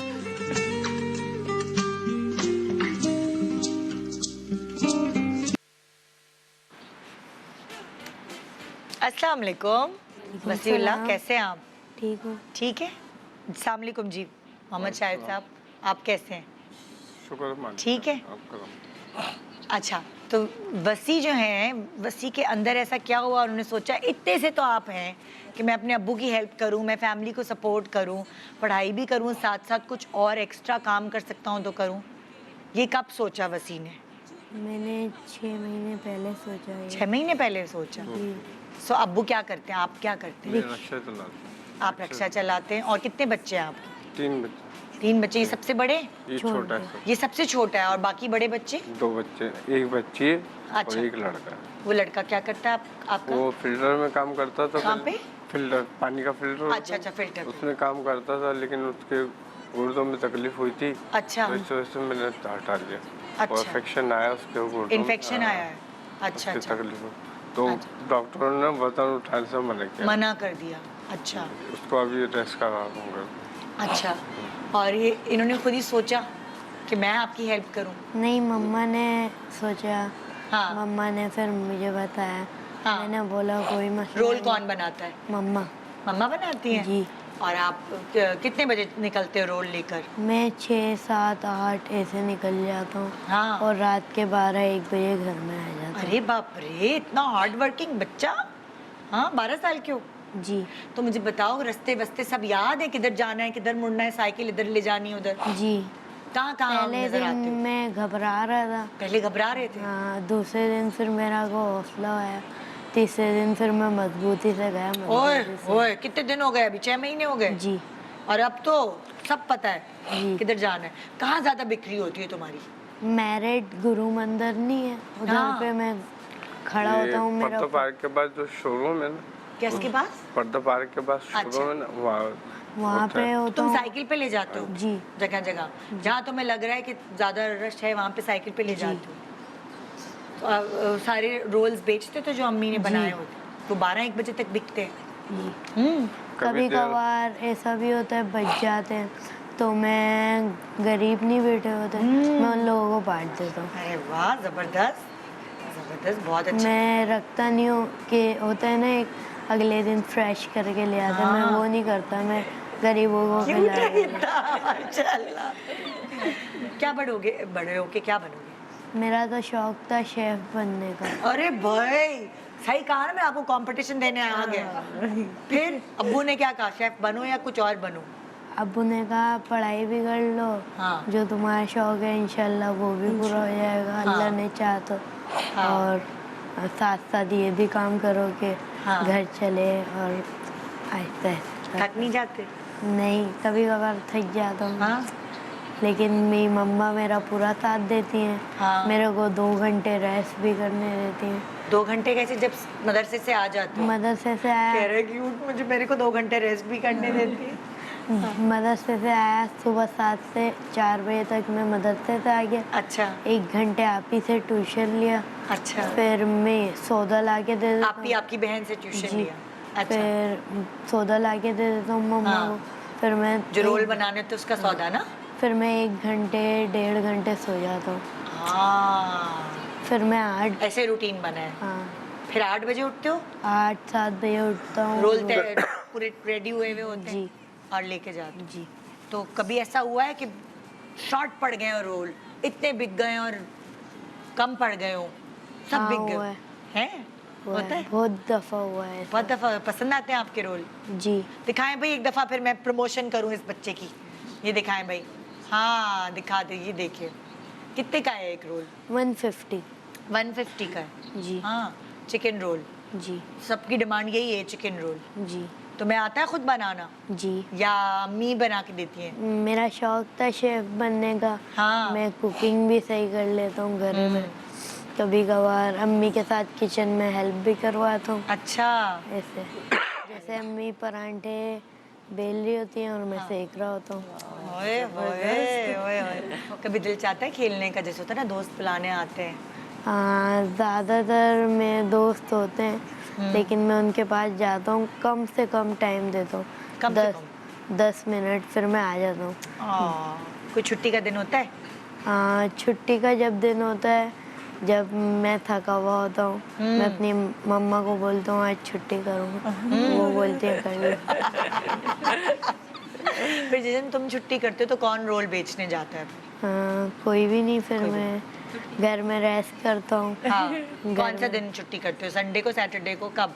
अस्सलाम वालेकुम वसीउल्लाह, कैसे हैं आप? ठीक हूँ। ठीक है। अस्सलाम वालेकुम जी मोहम्मद शाहिद साहब, आप कैसे हैं? शुक्र। ठीक है। अच्छा, तो वसी जो हैं, वसी के अंदर ऐसा क्या हुआ उन्होंने सोचा इतने से तो आप हैं कि मैं अपने अब्बू की हेल्प करूं, मैं फैमिली को सपोर्ट करूं, पढ़ाई भी करूं, साथ साथ कुछ और एक्स्ट्रा काम कर सकता हूं तो करूं। ये कब सोचा वसी ने? मैंने 6 महीने पहले सोचा है। 6 महीने पहले सोचा? सो अब्बू क्या करते हैं, आप क्या करते हैं? रक्षा चलाते आप रक्षा चलाते हैं। और कितने बच्चे हैं आपके? 3 बच्चे, 3 बच्चे। ये सबसे बड़े? ये छोटा है ये सबसे छोटा है। और बाकी बड़े बच्चे? 2 बच्चे, एक बच्ची है अच्छा। और एक लड़का है। वो लड़का क्या करता है आपका? वो फिल्टर में काम करता था। कहाँ पे? फिल्टर, पानी का फिल्टर होता अच्छा है, अच्छा, फिल्टर। उसमें काम करता था, लेकिन उसके गुर्दों में तकलीफ हुई थी। अच्छा। तो इस वजह से मैंने हटा दिया। अच्छा। और इन्फेक्शन आया उसके गुर्दों में। इन्फेक्शन आया है? अच्छा उसकी अच्छा, तकलीफ हुई। तो डॉक्टरों ने वजन उठाने से मना किया। मना कर दिया। अच्छा उसको अभी रेस्ट करा रहा हूँ। अच्छा। और ये इन्होंने खुद ही सोचा कि मैं आपकी हेल्प करूं? नहीं, मम्मा ने सोचा। हाँ। मम्मा ने फिर मुझे बताया। हाँ। मैंने बोला कोई मसला रोल नहीं। कौन बनाता है? मम्मा। मम्मा बनाती हैं? जी। और आप कितने बजे निकलते हो रोल लेकर? मैं 6, 7, 8 ऐसे निकल जाता हूँ। हाँ। और रात के 12, 1 बजे घर में आ जाता हूँ। अरे बाप रे, इतना हार्ड वर्किंग बच्चा। हाँ, 12 साल के हो? जी। तो मुझे बताओ, रास्ते वस्ते सब याद है? किधर जाना है, किधर मुड़ना है, साइकिल इधर ले जानी है, उधर? जी। कहाँ कहाँ पहले नजर आते दिन हो? मैं घबरा रहा था। पहले घबरा रहे थे? हाँ, दूसरे दिन फिर मेरा को हौसला आया। तीसरे दिन फिर मैं मजबूती से गया। ओए मजबूती से। ओए, कितने दिन हो गए अभी? 6 महीने हो गए? जी। और अब तो सब पता है जी। किधर जाना है। कहाँ ज्यादा बिक्री होती है तुम्हारी? मैरिड गुरु मंदिर नहीं है, उधर हाँ। पे मैं खड़ा होता हूँ। मेरा पर्दा पार्क के पास जो शोरूम है ना, किसके पास? पर्दा पार्क के पास अच्छा। शोरूम है ना, वहाँ होता पे है। होता तुम हूँ। साइकिल पे ले जाते हो? जी। जगह जगह जहाँ तुम्हें लग रहा है कि ज्यादा रश है, वहाँ पे साइकिल पे ले जाते हो? तो, सारे रोल्स बेचते थे जो अम्मी ने बनाए होते? तो 12-1 बजे तक बिकते हैं? कभी कभार ऐसा भी होता है बच जाते हैं, तो मैं गरीब नहीं बैठे होते, मैं उन लोगों को बांट देता हूँ। अरे वाह, जबरदस्त जबरदस्त, बहुत अच्छा। मैं रखता नहीं हूँ कि होता है ना एक अगले दिन फ्रेश करके ले आता है, मैं वो नहीं करता, मैं गरीबों को क्यूट खिला है देता इतना, माशाल्लाह। क्या बड़े होके क्या बनोगे? मेरा तो शौक था शेफ बनने का। अरे भाई, सही कहा ना, मैं आपको कंपटीशन देने आ गया। फिर अब्बू ने क्या कहा, शेफ बनो या कुछ और बनो? अब्बू ने कहा पढ़ाई भी कर लो, हाँ। जो तुम्हारा शौक है इंशाल्लाह वो भी पूरा हो जाएगा, अल्लाह ने चाहा तो। हाँ। और साथ साथ ये भी काम करो कि हाँ। घर चले और आहिस्ता आहिस्ता। थक नहीं जाते? नहीं, कभी कभार थक जाता हूँ। हाँ। लेकिन मेरी मम्मा मेरा पूरा साथ देती हैं। हाँ। मेरे को 2 घंटे रेस्ट भी करने देती हैं। 2 घंटे कैसे, जब मदरसे से आ जाते हो? मदरसे से कह आया, रहे क्यूट, मुझे मेरे को 2 घंटे रेस्ट भी करने देती है। मदरसे से आया, सुबह 7 से 4 बजे तक मैं मदरसे से आ गया। अच्छा 1 घंटे आप ही से ट्यूशन लिया, अच्छा। फिर मैं सौदा ला के दे देता आप ही आपकी बहन से ट्यूशन जी। लिया? अच्छा। फिर सौदा ला के दे देता हूँ मम्मा हाँ। को। फिर मैं जो रोल बनाने थे उसका सौदा ना? फिर मैं 1 घंटे 1.5 घंटे सो जाता हूँ। हाँ, फिर मैं 8 ऐसे रूटीन बना है। हाँ फिर 8 बजे उठते हो? 8-7 बजे उठता हूँ। रोल पूरे रेडी हुए हुए होते हैं जी। और लेके जाते हो? जी। तो कभी ऐसा हुआ है कि शॉर्ट पड़ गए हो रोल, इतने बिक गए और कम पड़ गए हो, सब हाँ, बिक गए हुआ हो? है। हैं? हुआ होता है, है? बहुत दफ़ा हुआ है। बहुत दफा पसंद आते हैं आपके रोल? जी। दिखाएं भाई एक दफा, फिर मैं प्रमोशन करूं इस बच्चे की। ये दिखाएं भाई। हाँ दिखा दे, ये देखिए। कितने का है एक रोल? 150। 150 का है? जी। हाँ, चिकन रोल। जी। सबकी डिमांड यही है, चिकन रोल। जी। तुम्हें आता है खुद बनाना जी। या अम्मी बना के देती हैं? मेरा शौक था शेफ बनने का। हाँ। मैं कुकिंग भी सही कर लेता हूँ घर में। कभी कभार अम्मी के साथ किचन में हेल्प भी करवाता हूँ। अच्छा। ऐसे जैसे अम्मी परांठे बेल रही होती हैं और मैं सेक रहा होता हूँ। ओए ओए ओए ओए। कभी दिल चाहता है खेलने का, जैसे होता है ना दोस्त बुलाने आते हैं? हाँ, ज़्यादातर मेरे दोस्त होते हैं, लेकिन मैं उनके पास जाता हूँ, कम से कम टाइम देता हूँ। कम से 10 मिनट, फिर मैं आ जाता हूँ। कोई छुट्टी का दिन होता है? हाँ, छुट्टी का जब दिन होता है, जब मैं थका हुआ होता हूँ, मैं अपनी मम्मा को बोलता हूँ आज छुट्टी करूँगा, वो बोलती है कर ले। फिर जिस दिन तुम छुट्टी करते हो तो कौन रोल बेचने जाता है? हाँ, कोई भी नहीं, फिर मैं घर में रेस्ट करता हूँ। हाँ। कौन सा दिन छुट्टी करते हो? संडे को, सैटरडे को, कब?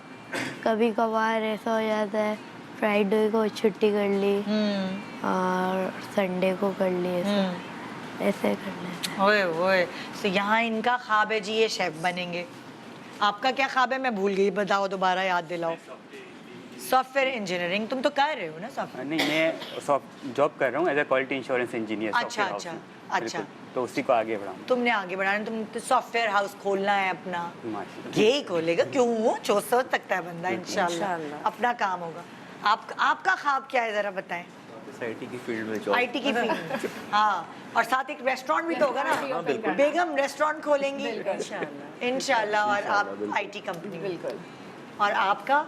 कभी कभार ऐसा हो जाता है फ्राइडे को छुट्टी कर ली और संडे को कर ली, ऐसे कर लेते हैं। ओए ओए, तो यहाँ इनका ख्वाब है जी ये शेफ बनेंगे। आपका क्या ख्वाब है? मैं भूल गई, बताओ दोबारा, याद दिलाओ। सॉफ्टवेयर इंजीनियरिंग, तुम तो कर रहे हो ना सॉफ्टवेयर? नहीं, मैं जॉब कर रहा हूँ as a quality insurance engineer. अच्छा अच्छा अच्छा। तो उसी को आगे बढ़ाऊँ। तुमने आगे बढ़ाना, तुम तो सॉफ्टवेयर हाउस खोलना है अपना, माशाल्लाह। यही खोलेगा, क्यों सोच सकता है बंदा, इंशाल्लाह अपना काम होगा। आपका ख्वाब क्या है, जरा बताएं। आईटी की फील्ड में जॉब। आईटी की फील्ड में, हाँ, और साथ एक रेस्टोरेंट भी तो होगा ना, बेगम रेस्टोरेंट खोलेंगी इंशाल्लाह, और आप आईटी कंपनी। बिल्कुल। और आपका?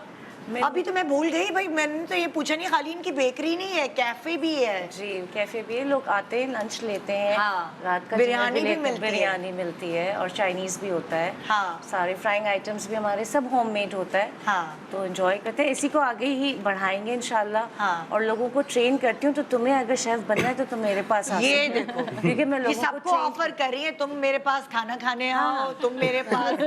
अभी तो मैं भूल गई भाई, मैंने तो ये पूछा नहीं, खाली इनकी बेकरी नहीं है, कैफे भी है। जी, कैफे भी है, लोग आते हैं, लंच लेते हैं, हाँ, रात का बिरयानी dinner भी मिलती है। बिरयानी मिलती है और चाइनीज भी होता है। हाँ। सारे फ्राइंग आइटम्स भी हमारे सब होममेड होता है। हाँ। तो एंजॉय करते हैं, इसी को आगे ही बढ़ाएंगे इंशाल्लाह। हाँ। और लोगों को ट्रेन करती हूँ, तो तुम्हें अगर शेफ बनना है तो तुम मेरे पास आ ये सकते हो। देखो, क्योंकि मैं ये लोगों को सबको ऑफर कर रही है, तुम मेरे पास खाना खाने आओ, तुम मेरे पास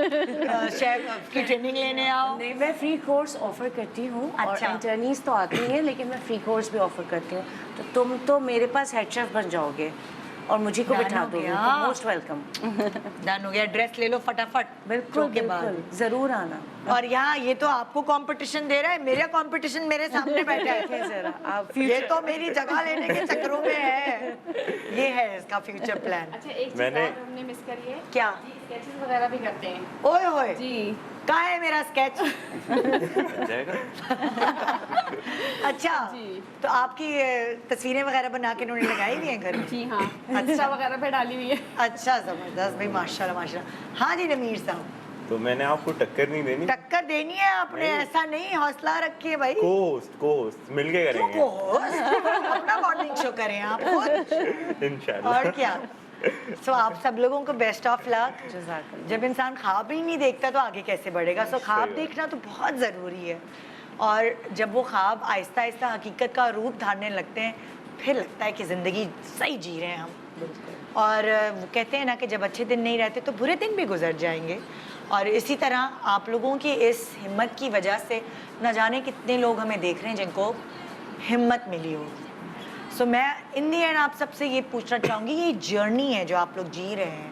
शेफ की ट्रेनिंग लेने आओ। नहीं, मैं फ्री कोर्स ऑफर करती हूँ और अच्छा। इंटर्नीज तो आती हैं, लेकिन मैं फ्री कोर्स भी ऑफर करती हूँ। तो तुम तो मेरे पास हेड शेफ बन जाओगे और मुझे को डन बिठा हो दोगे, गया। तो मोस्ट वेलकम। डन हो गया, ड्रेस ले लो फटाफट। बिल्कुल के बाद। बिल्कुल, जरूर आना। और यहाँ ये तो आपको कंपटीशन दे रहा है, मेरा कंपटीशन मेरे सामने बैठा है जरा आप ये तो मेरी जगह लेने के चक्करों में है। ये है इसका फ्यूचर प्लान। अच्छा, एक चीज़ मैंने- और हमने मिस करी है, क्या? स्केचेस वगैरह भी करते हैं। ओए होए, जी। कहाँ है मेरा स्केच? जाएगा। अच्छा, जी। तो आपकी तस्वीरें वगैरह बना के उन्होंने लगाई हुई हैं घर में? जी हाँ, इंस्टा वगैरह पे डाली हुई है। अच्छा, जबरदस्त भाई, माशाल्लाह माशाल्लाह। हाँ जी नमीर साहब, तो मैंने आपको टक्कर नहीं देनी। टक्कर देनी है आपने, ऐसा नहीं, हौसला रखिए भाई। को होस्ट मिल के क्यों करेंगे को अपना मॉर्निंग शो करें आप खुद, इंशाल्लाह। और क्या। सो आप सब लोगों को बेस्ट ऑफ लक। जब इंसान ख्वाब ही नहीं देखता तो आगे कैसे बढ़ेगा? सो ख्वाब बात। देखना तो बहुत ज़रूरी है, और जब वो ख्वाब आहिस्ता आहिस्ता हकीकत का रूप धारने लगते हैं, फिर लगता है कि ज़िंदगी सही जी रहे हैं हम। और वो कहते हैं ना कि जब अच्छे दिन नहीं रहते तो बुरे दिन भी गुजर जाएंगे, और इसी तरह आप लोगों की इस हिम्मत की वजह से न जाने कितने लोग हमें देख रहे हैं जिनको हिम्मत मिली होगी। सो मैं इन दी एंड आप सबसे ये पूछना चाहूँगी, ये जर्नी है जो आप लोग जी रहे हैं,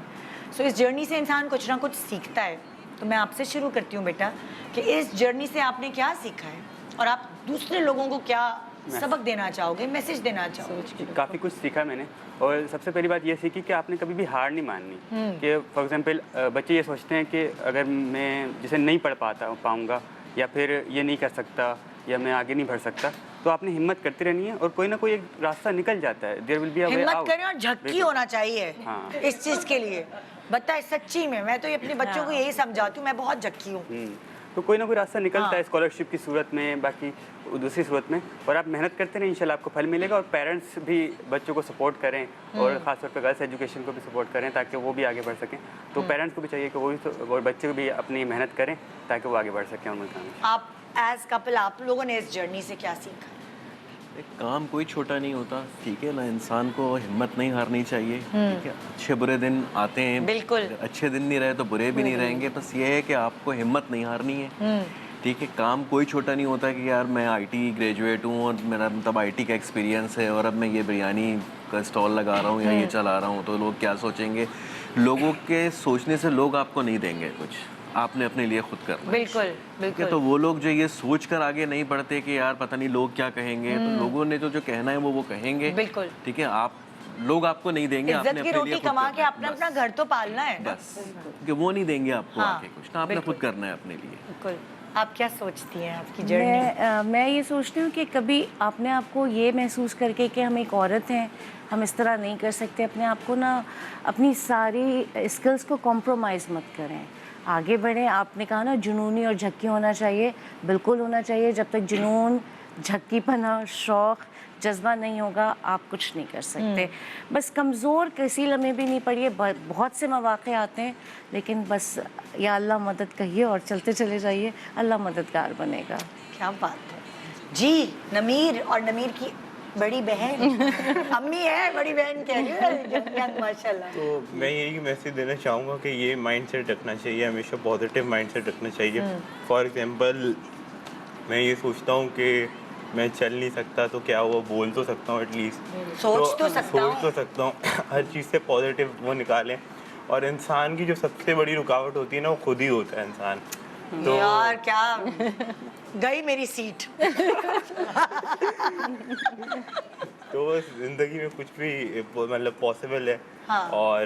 सो इस जर्नी से इंसान कुछ ना कुछ सीखता है। तो मैं आपसे शुरू करती हूँ बेटा, कि इस जर्नी से आपने क्या सीखा है, और आप दूसरे लोगों को क्या सबक देना चाहोगे, मैसेज देना चाहोगे? काफ़ी कुछ सीखा मैंने, और सबसे पहली बात ये सीखी कि आपने कभी भी हार नहीं माननी। कि फॉर एग्जांपल बच्चे ये सोचते हैं कि अगर मैं जैसे नहीं पढ़ पाऊँगा, या फिर ये नहीं कर सकता, या मैं आगे नहीं बढ़ सकता, तो आपने हिम्मत करती रहनी है, और कोई ना कोई एक रास्ता निकल जाता है। देयर विल बी अ वे हिम्मत आउट। करें, और झक्की होना चाहिए हाँ। इस चीज़ के लिए। बताए सच्ची में, मैं तो ये अपने बच्चों को यही समझाती हूँ, मैं बहुत झक्की हूँ। तो कोई ना कोई रास्ता निकलता हाँ। है, स्कॉलरशिप की सूरत में, बाकी दूसरी सूरत में, और आप मेहनत करते रहें, इंशाल्लाह आपको फल मिलेगा। और पेरेंट्स भी बच्चों को सपोर्ट करें, और ख़ासतौर पर गर्ल्स एजुकेशन को भी सपोर्ट करें, ताकि वो भी आगे बढ़ सकें। तो पेरेंट्स को भी चाहिए कि वो भी और बच्चे भी अपनी मेहनत करें, ताकि वो आगे बढ़ सकें उनके काम। आप एज कपल, आप लोगों ने इस जर्नी से क्या सीखा? एक काम कोई छोटा नहीं होता, ठीक है ना, इंसान को हिम्मत नहीं हारनी चाहिए, ठीक है। अच्छे बुरे दिन आते हैं, बिल्कुल। अच्छे दिन नहीं रहे तो बुरे भी नहीं रहेंगे, बस ये है कि आपको हिम्मत नहीं हारनी है, ठीक है। काम कोई छोटा नहीं होता कि यार मैं आईटी ग्रेजुएट हूँ और मेरा मतलब आईटी का एक्सपीरियंस है और अब मैं ये बिरयानी का स्टॉल लगा रहा हूँ या ये चला रहा हूँ तो लोग क्या सोचेंगे। लोगों के सोचने से लोग आपको नहीं देंगे कुछ, आपने अपने लिए खुद करना है। बिल्कुल ठीक है, बिल्कुल। तो वो लोग जो ये सोच कर आगे नहीं बढ़ते कि यार पता नहीं लोग क्या कहेंगे, तो लोगों ने तो जो कहना है वो कहेंगे, बिल्कुल। ठीक है। आप लोग आपको नहीं देंगे, इज्जत आपने की अपने रोटी लिए खुद कमा करना के है, अपना बस। अपना घर तो पालना है ना। बस कि वो नहीं देंगे आपको हाँ, आके कुछ ना, आपने बिल्कुल। खुद करना है अपने लिए। बिल्कुल। आप क्या सोचती हैं आपकी जर्नी? मैं ये सोचती हूँ कि कभी आपने आपको ये महसूस करके कि हम एक औरत हैं, हम इस तरह नहीं कर सकते, अपने आप को ना, अपनी सारी स्किल्स को कॉम्प्रोमाइज़ मत करें, आगे बढ़ें। आपने कहा ना जुनूनी और झक्की होना चाहिए, बिल्कुल होना चाहिए। जब तक जुनून, झक्कीपना, शौक़, जज्बा नहीं होगा, आप कुछ नहीं कर सकते। बस कमज़ोर किसी लम्हे भी नहीं पड़िए, बहुत से मौक़े आते हैं, लेकिन बस या अल्लाह मदद कहिए और चलते चले जाइए, अल्लाह मददगार बनेगा। क्या बात है जी। नमीर, और नमीर की बड़ी बहन अम्मी है, बड़ी बहन कह रही है माशाल्लाह। तो मैं यही मैसेज देना चाहूँगा कि ये माइंडसेट रखना चाहिए, हमेशा पॉजिटिव माइंडसेट रखना चाहिए। फॉर एग्जांपल मैं ये सोचता हूँ कि मैं चल नहीं सकता तो क्या हुआ, बोल तो सकता हूँ एटलीस्ट, सोच तो सकता हूँ। हर चीज़ से पॉजिटिव वो निकालें, और इंसान की जो सबसे बड़ी रुकावट होती है ना, वो खुद ही होता है इंसान। तो यार क्या गई मेरी सीट। तो बस ज़िंदगी में कुछ भी मतलब पॉसिबल है। हाँ। और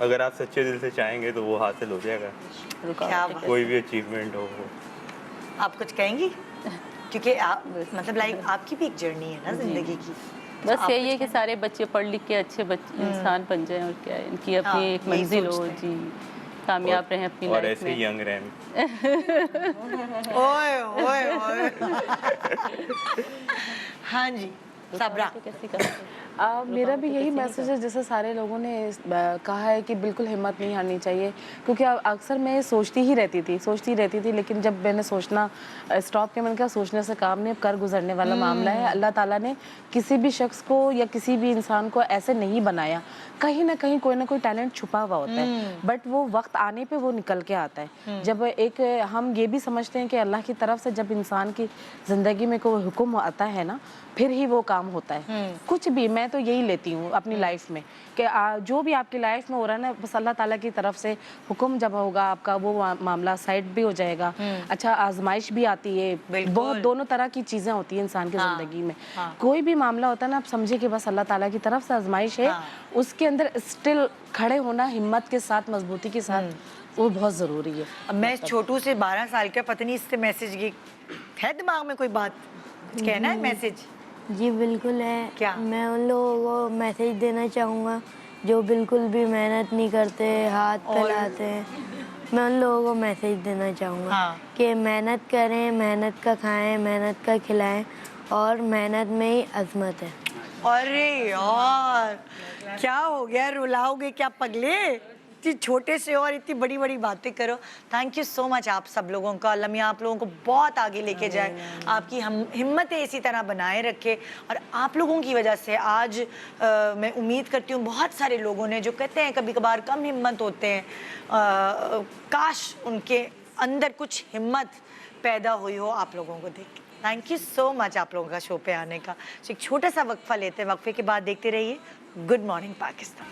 अगर आप सच्चे दिल से चाहेंगे तो वो हासिल हो जाएगा, क्या बात। कोई भी अचीवमेंट हो वो। आप कुछ कहेंगी? क्योंकि आप मतलब लाइक आपकी भी एक जर्नी है ना जिंदगी की। बस आप यही है कुछ कि सारे बच्चे पढ़ लिख के अच्छे बच्चे इंसान बन जाएं, और क्या है, इनकी अपनी हाँ, एक यही मंजिल हो सोचते जी, कामयाब रहें अपनी और लाइफ ऐसे ही में। यंग रहें। ओए ओए ओए। हाँ जी सबरा। कैसी कहा? मेरा भी यही मैसेज है, जैसे सारे लोगों ने कहा है कि बिल्कुल हिम्मत नहीं हारनी चाहिए, क्योंकि अक्सर मैं सोचती ही रहती थी, लेकिन जब मैंने सोचना स्टॉप किया, मैंने कहा सोचने से काम नहीं, कर गुजरने वाला मामला है। अल्लाह ताला ने किसी भी शख्स को या किसी भी इंसान को ऐसे नहीं बनाया, कहीं ना कहीं कोई ना कोई टैलेंट छुपा हुआ होता है, बट वो वक्त आने पे वो निकल के आता है। जब एक हम ये भी समझते हैं कि अल्लाह की तरफ से जब इंसान की ज़िंदगी में कोई हुक्म आता है ना, फिर ही वो काम होता है। कुछ भी मैं तो यही लेती हूँ अपनी लाइफ में कि जो भी आपकी लाइफ में हो रहा है ना, बस अल्लाह ताला की तरफ से हुक्म जब होगा आपका, वो मामला साइड भी हो जाएगा। अच्छा, आजमाइश भी आती है, बहुत दोनों तरह की चीज़ें होती हैं इंसान की ज़िंदगी में। कोई भी मामला होता है ना, आप समझिए कि बस अल्लाह ताला की तरफ से आजमाइश है, उसके अंदर स्टिल खड़े होना हिम्मत के साथ, मजबूती के साथ, वो बहुत ज़रूरी है। अब मैं छोटू से 12 साल का, पता नहीं इससे मैसेज है दिमाग में कोई बात कुछ कहना है मैसेज? जी बिल्कुल है। क्या? मैं उन लोगों को मैसेज देना चाहूँगा जो बिल्कुल भी मेहनत नहीं करते, हाथ फैलाते हैं। मैं उन लोगों को मैसेज देना चाहूँगा हाँ। कि मेहनत करें, मेहनत का खाएं, मेहनत का खिलाएं, और मेहनत में ही अजमत है। अरे यार क्या हो गया, रुलाओगे क्या पगले? इतनी छोटे से और इतनी बड़ी बड़ी बातें करो। थैंक यू सो मच आप सब लोगों का। अल्लाह मियां आप लोगों को बहुत आगे लेके जाए, आपकी हिम्मतें इसी तरह बनाए रखे। और आप लोगों की वजह से आज मैं उम्मीद करती हूँ बहुत सारे लोगों ने जो कहते हैं कभी कभार कम हिम्मत होते हैं, काश उनके अंदर कुछ हिम्मत पैदा हुई हो आप लोगों को देख के। थैंक यू सो मच आप लोगों का शो पे आने का। एक छोटा सा वक्फा लेते हैं, वक्फे के बाद देखते रहिए good morning Pakistan.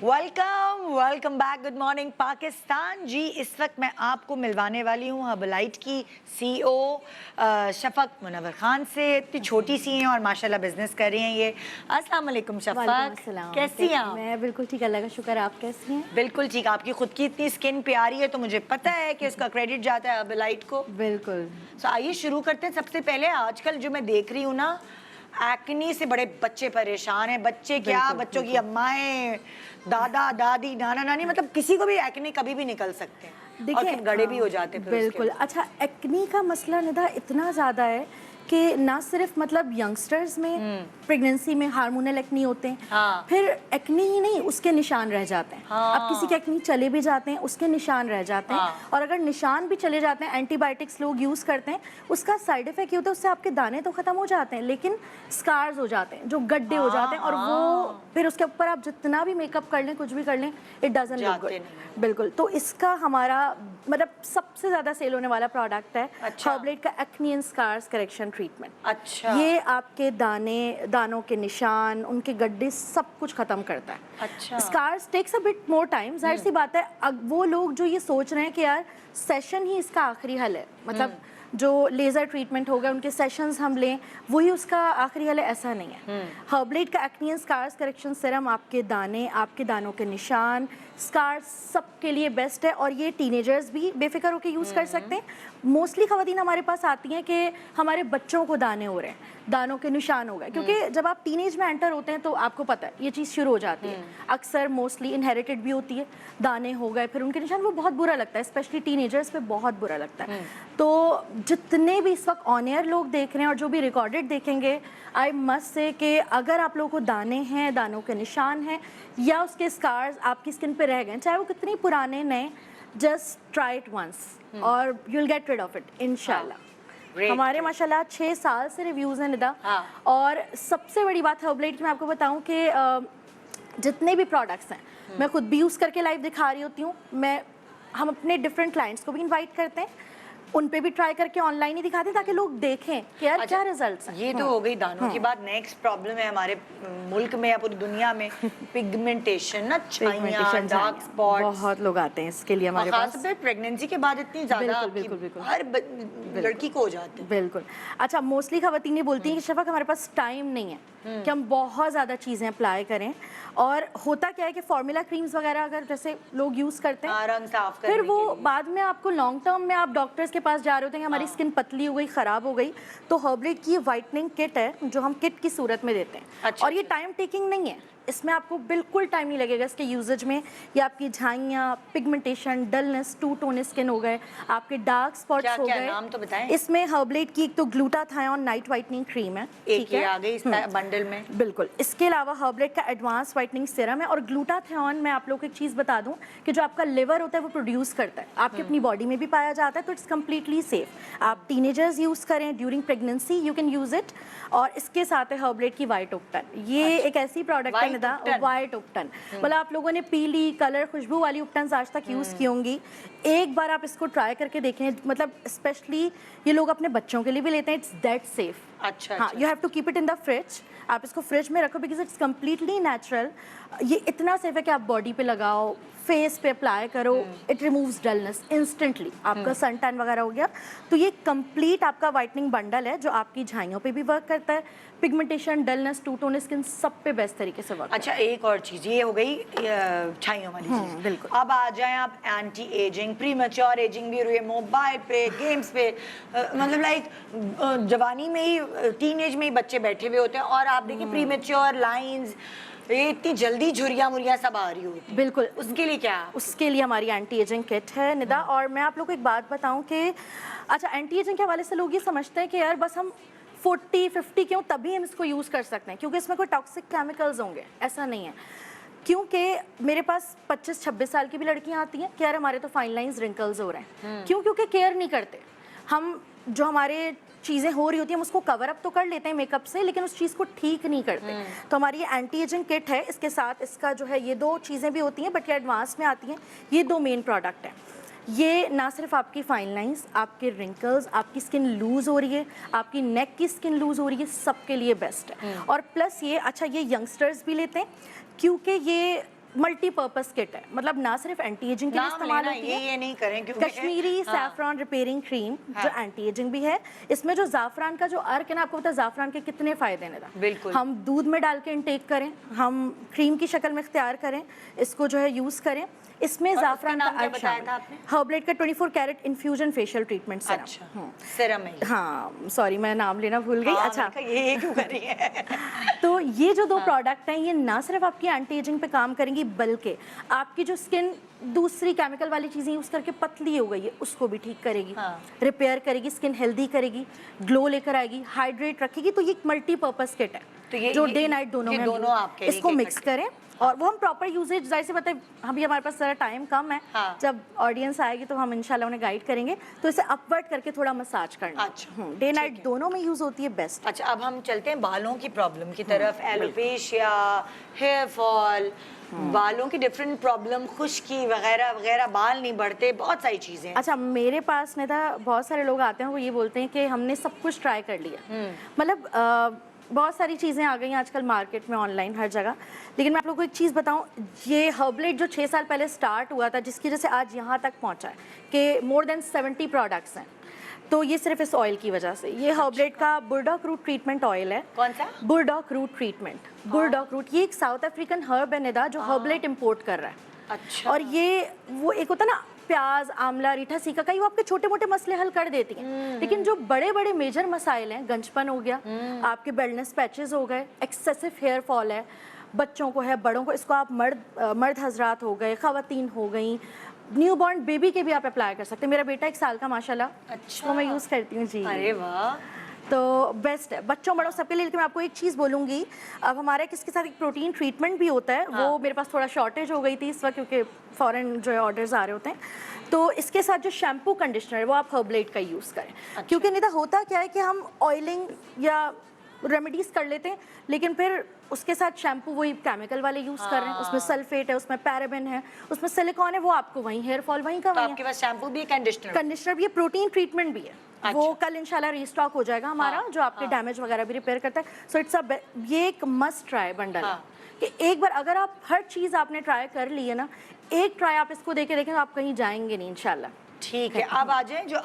Welcome back, good morning Pakistan. जी इस वक्त मैं आपको मिलवाने वाली हूँ हर्बलाइट की CEO शफक मुनव्वर खान से। इतनी छोटी सी हैं और माशाल्लाह बिजनेस कर रही हैं ये। अस्सलाम वालेकुम शफक, कैसी हैं आप? मैं बिल्कुल ठीक, अल्लाह का शुक्र। आप कैसी हैं? बिल्कुल ठीक। आपकी खुद की इतनी स्किन प्यारी है तो मुझे पता है कि उसका क्रेडिट जाता है हर्बलाइट को। बिल्कुल। तो आइए शुरू करते हैं। सबसे पहले आजकल जो मैं देख रही हूँ ना, एक्नी से बड़े बच्चे परेशान हैं। बच्चे क्या, बच्चों की अम्माएं, दादा दादी, नाना नानी, मतलब किसी को भी एक्नी कभी भी निकल सकते हैं और फिर गड़े भी हो जाते हैं फिर बिल्कुल। अच्छा, एक्नी का मसला निदा इतना ज़्यादा है कि ना सिर्फ मतलब यंगस्टर्स में प्रेगनेंसी में हार्मोनल एक्नी होते हैं, फिर एक्नी ही नहीं उसके निशान रह जाते हैं। अब किसी के एक्नी चले भी जाते हैं, उसके निशान रह जाते हैं, और अगर निशान भी चले जाते हैं, एंटीबायोटिक्स लोग यूज़ करते हैं, उसका साइड इफेक्ट ये होता है उससे आपके दाने तो ख़त्म हो जाते हैं, लेकिन स्कार्स हो जाते हैं, जो गड्ढे हो जाते हैं, और वो फिर उसके ऊपर आप जितना भी मेकअप कर लें, कुछ भी कर लें, इट डजंट लुक गुड। बिल्कुल। तो इसका हमारा मतलब सबसे ज़्यादा सेल होने वाला प्रोडक्ट है हर्बलाइट का acne and scars correction treatment. अच्छा। ये आपके दानों के निशान, उनके गड्ढे सब कुछ खत्म करता है। अच्छा। Scars takes a bit more time, जाहिर सी बात है। वो लोग जो ये सोच रहे हैं कि यार सेशन ही इसका आखिरी हल है, मतलब जो लेज़र ट्रीटमेंट होगा उनके सेशंस हम लें वही उसका आखिरी हल है, ऐसा नहीं है। हर्बलाइट का acne and scars correction serum आपके दाने, आपके दानों के निशान, स्कार्स सबके लिए बेस्ट है, और ये टीनेजर्स भी बेफिक्र होकर यूज़ कर सकते हैं। मोस्टली ख़वातीन हमारे पास आती हैं कि हमारे बच्चों को दाने हो रहे हैं, दानों के निशान हो गए, क्योंकि जब आप टीनेज में एंटर होते हैं तो आपको पता है ये चीज़ शुरू हो जाती है। अक्सर मोस्टली इनहेरिटेड भी होती है, दाने हो गए फिर उनके निशान, वो बहुत बुरा लगता है, स्पेशली टीनेजर्स पे बहुत बुरा लगता है। तो जितने भी इस वक्त ऑन एयर लोग देख रहे हैं और जो भी रिकॉर्डेड देखेंगे, आई मस्ट से कि अगर आप लोगों को दाने हैं, दानों के निशान हैं, या उसके स्कार्स आपकी स्किन पे रह गए, चाहे वो कितनी पुराने नए, जस्ट ट्राई इट वंस और you will get rid of it इंशाल्लाह। हमारे माशाल्लाह 6 साल से रिव्यूज़ हैं निदा। और सबसे बड़ी बात हर्बलाइट की मैं आपको बताऊं कि जितने भी प्रोडक्ट्स हैं मैं खुद भी यूज़ करके लाइव दिखा रही होती हूँ। हम अपने डिफरेंट क्लाइंट्स को भी इनवाइट करते हैं, उन पे भी ट्राई करके ऑनलाइन ही दिखाते हैं ताकि लोग देखें कि यार क्या रिजल्ट्स हैं। ये तो हो गई दानों की बात। नेक्स्ट प्रॉब्लम है हमारे मुल्क में या पूरी दुनिया में पिगमेंटेशन ना, छाइयां, डार्क स्पॉट्स। बहुत लोग आते हैं इसके लिए हमारे पास। खासकर प्रेगनेंसी के बाद इतनी ज्यादा बिल्कुल। हर लड़की को हो जाते हैं। बिल्कुल। अच्छा, मोस्टली खवातीन बोलती हैं कि शफक हमारे पास टाइम नहीं है कि हम बहुत ज़्यादा चीज़ें अप्लाई करें, और होता क्या है कि फार्मूला क्रीम्स वगैरह अगर जैसे लोग यूज़ करते हैं रंग साफ करने फिर वो के लिए। बाद में आपको लॉन्ग टर्म में आप डॉक्टर्स के पास जा रहे होते हैं कि हमारी स्किन पतली हो गई, ख़राब हो गई, तो हर्बलेट की वाइटनिंग किट है जो हम किट की सूरत में देते हैं। अच्छा, और ये टाइम टेकिंग नहीं है, इसमें आपको बिल्कुल टाइम नहीं लगेगा इसके यूजेज में। ये आपकी झाइयाँ, pigmentation, dullness, two tone skin हो गए, आपके डार्क स्पॉट्स हो क्या गए। नाम तो बताएं। इसमें हर्बलेट की एक तो ग्लूटाथायोन नाइट वाइटनिंग क्रीम है, एक ये आ गई इस बंडल में। बिल्कुल। इसके अलावा हर्बलेट का एडवांस वाइटनिंग सीरम है, और ग्लूटाथायोन मैं आप लोगों को एक चीज़ बता दूं कि जो आपका लिवर होता है वो प्रोड्यूस करता है, आपकी अपनी बॉडी में भी पाया जाता है, तो इट्स कम्प्लीटली सेफ। आप टीनेजर्स यूज़ करें during pregnancy, you can use it. और इसके साथ है हर्बलेट की वाइट ओक्टन। ये एक ऐसी प्रोडक्ट है निदा, वाइट ओक्टन, मतलब आप लोगों ने पीली कलर खुशबू वाली ओक्टन आज तक यूज़ की होंगी। एक बार आप इसको ट्राई करके देखें, मतलब स्पेशली ये लोग अपने बच्चों के लिए भी लेते हैं, इट्स दैट सेफ। अच्छा, हाँ, you have to keep it in the fridge. आप इसको फ्रिज में रखो बिकॉज इट्स कम्प्लीटली नेचुरल। ये इतना सेफ है कि आप बॉडी पे लगाओ, फेस पे अप्लाई करो, इट रिमूव्स डलनेस इंस्टेंटली। आपका सन टैन वगैरह हो गया तो ये कंप्लीट आपका वाइटनिंग बंडल है जो आपकी झाइयों पे भी वर्क करता है, pigmentation, dullness, two tone skin सब पे बेस्ट तरीके से वर्क। अच्छा, एक और चीज़ ये हो गई छाइयों वाली चीज़। बिल्कुल। अब आ जाएं आप anti ageing, pre mature ageing भी हो रही है, मोबाइल पे, गेम्स पे, मतलब लाइक जवानी में ही, टीनेज में ही बच्चे बैठे हुए होते हैं, और आप देखिए प्री मैच्योर लाइंस, ये इतनी जल्दी झुर्रियाँ मुर्रियाँ सब आ रही होती हैं। बिल्कुल। उसके लिए क्या? उसके लिए हमारी एंटी एजिंग किट है निदा। और मैं आप लोग को एक बात बताऊं कि अच्छा, एंटी एजिंग के हवाले से लोग ये समझते हैं कि यार बस हम 40-50 क्यों तभी हम इसको यूज़ कर सकते हैं क्योंकि इसमें कोई टॉक्सिक केमिकल्स होंगे, ऐसा नहीं है। क्योंकि मेरे पास 25-26 साल की भी लड़कियां आती हैं कि यार हमारे तो फाइन लाइंस, रिंकल्स हो रहे हैं। क्यों? क्योंकि केयर नहीं करते हम। जो हमारे चीज़ें हो रही होती हैं हम उसको कवर अप तो कर लेते हैं मेकअप से, लेकिन उस चीज़ को ठीक नहीं करते। तो हमारी ये एंटी एजिंग किट है, इसके साथ इसका जो है ये 2 चीज़ें भी होती हैं बट ये एडवांस में आती हैं। ये 2 मेन प्रोडक्ट हैं। ये ना सिर्फ आपकी फाइन लाइंस, आपके रिंकल्स, आपकी स्किन लूज़ हो रही है, आपकी नेक की स्किन लूज़ हो रही है, सबके लिए बेस्ट है। और प्लस ये, अच्छा, ये यंगस्टर्स भी लेते हैं क्योंकि ये मल्टीपर्पज़ किट है, मतलब ना सिर्फ एंटी एजिंग के लिए इस्तेमाल होती है। ये नहीं करें क्योंकि कश्मीरी सैफरॉन रिपेयरिंग क्रीम जो एंटी एजिंग भी है। इसमें जो ज़ाफ़रान का जो अर्क है ना, आपको पता है ज़ाफ़रान के कितने फ़ायदे हैं ना। बिल्कुल। हम दूध में डाल के इंटेक करें, हम क्रीम की शक्ल में इख्तियार करें, इसको जो है यूज़ करें। इसमें ज़ाफ़रान का अर्क बताया था आपने? हर्बलेट का 24 carat infusion facial treatment serum. अच्छा, सीरम है। हाँ, सॉरी मैं नाम लेना भूल गई। अच्छा, ये क्यों कर रही है? तो ये जो 2 प्रोडक्ट हैं ये ना सिर्फ आपकी एंटी एजिंग पे काम करेंगी बल्कि आपकी जो स्किन दूसरी केमिकल वाली चीज़ें यूज़ करके पतली हो गई है उसको भी ठीक करेगी, रिपेयर करेगी, स्किन हेल्दी करेगी, ग्लो लेकर आएगी, हाइड्रेट रखेगी। तो ये एक मल्टीपर्पज़ किट है तो ये जो डे नाइट दोनों में दोनों आपके इसको मिक्स करें। और वो हम प्रॉपर यूजेज, जाहिर सी बात है अभी हमारे पास ज़रा टाइम कम है। जब ऑडियंस आएगी तो हम इंशाल्लाह उन्हें गाइड करेंगे, तो इसे अपवर्ड करके थोड़ा मसाज करना। अच्छा, डे नाइट दोनों में यूज़ होती है, बेस्ट। अच्छा, अब हम चलते हैं बालों की प्रॉब्लम की तरफ। एलोपेशिया, हेयर फॉल, बालों की डिफरेंट प्रॉब्लम, खुश्की वगैरह वगैरह, बाल नहीं बढ़ते, बहुत सारी चीज़ें। अच्छा, मेरे पास नेता बहुत सारे लोग आते हैं वो ये बोलते हैं कि हमने सब कुछ ट्राई कर लिया, मतलब बहुत सारी चीज़ें आ गई हैं आजकल मार्केट में, ऑनलाइन, हर जगह। लेकिन मैं आप लोगों को एक चीज़ बताऊं, ये हर्बलेट जो 6 साल पहले स्टार्ट हुआ था, जिसकी वजह से आज यहाँ तक पहुँचा है कि मोर देन 70 प्रोडक्ट्स हैं, तो ये सिर्फ इस ऑयल की वजह से। ये हर्बलेट का बुरडॉक रूट ट्रीटमेंट ऑयल है। कौन सा? बुरडॉक रूट ट्रीटमेंट। बुरडॉक रूट ये एक साउथ अफ्रीकन हर्ब है निदा जो हर्बलेट इम्पोर्ट कर रहा है। अच्छा। और ये वो एक होता है ना, प्याज, आंवला, रीठा, सीका का, वो आपके छोटे मोटे मसले हल कर देती हैं। लेकिन जो बड़े बड़े मेजर मसाइल हैं, गंजपन हो गया, आपके बेल्डनेस पैचेस हो गए, एक्सेसिव हेयर फॉल है, बच्चों को है, बड़ों को, इसको आप मर्द हजरात हो गए, खवातीन हो गई, न्यूबॉर्न बेबी के भी आप अप्लाई कर सकते हैं। मेरा बेटा 1 साल का माशाल्लाह, अच्छा, वो मैं यूज़ करती हूँ जी। अरे वाह, तो बेस्ट है बच्चों बड़ों सबके लिए। लेकिन मैं आपको एक चीज़ बोलूँगी, अब हमारे किसके साथ एक प्रोटीन ट्रीटमेंट भी होता है, वो मेरे पास थोड़ा शॉर्टेज हो गई थी इस वक्त क्योंकि फ़ॉरेन जो है ऑर्डर्स आ रहे होते हैं। तो इसके साथ जो शैम्पू कंडीशनर है वो आप हर्बलेट का यूज़ करें। क्योंकि नहीं तो होता क्या है कि हम ऑयलिंग या रेमेडीज़ कर लेते हैं, लेकिन फिर उसके साथ शैम्पू वही केमिकल वाले यूज़ कर रहे हैं, उसमें सल्फेट है, उसमें पैराबेन है, उसमें सिलिकॉन है, वो आपको वहीं हेयर फॉल वहीं का तो वहीं आपके पास शैम्पू भी है, कंडीशनर भी है, प्रोटीन ट्रीटमेंट भी है। अच्छा। वो कल इंशाल्लाह रीस्टॉक हो जाएगा हमारा, जो आपके डैमेज वगैरह भी रिपेयर करता है। सो इट्स ये एक मस्ट ट्राई बंडल है कि एक बार अगर आप हर चीज़ आपने ट्राई कर ली है ना, एक ट्राई आप इसको देके देखें तो आप कहीं जाएंगे नहीं इंशाल्लाह। ठीक है, अब आ जाए जो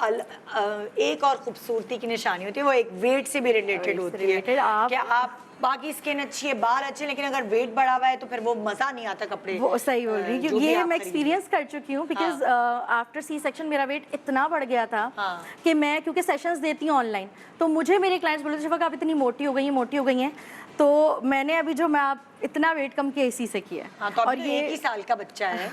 एक और खूबसूरती की निशानी होती है, वो एक वेट से भी रिलेटेड होती है कि आप बाकी स्किन अच्छी है, बाल अच्छे, लेकिन अगर वेट बढ़ा हुआ है तो फिर वो मजा नहीं आता कपड़े। वो सही बोल रही है, ये मैं एक्सपीरियंस कर चुकी हूँ, बिकॉज आफ्टर सी सेक्शन मेरा वेट इतना बढ़ गया था कि मैं क्योंकि सेशंस देती हूँ ऑनलाइन, तो मुझे मेरे क्लाइंट्स बोलते थे आप इतनी मोटी हो गई हैं, तो मैंने अभी जो मैं आप इतना वेट कम किया इसी से किया। तो और ये 1 ही साल का बच्चा है।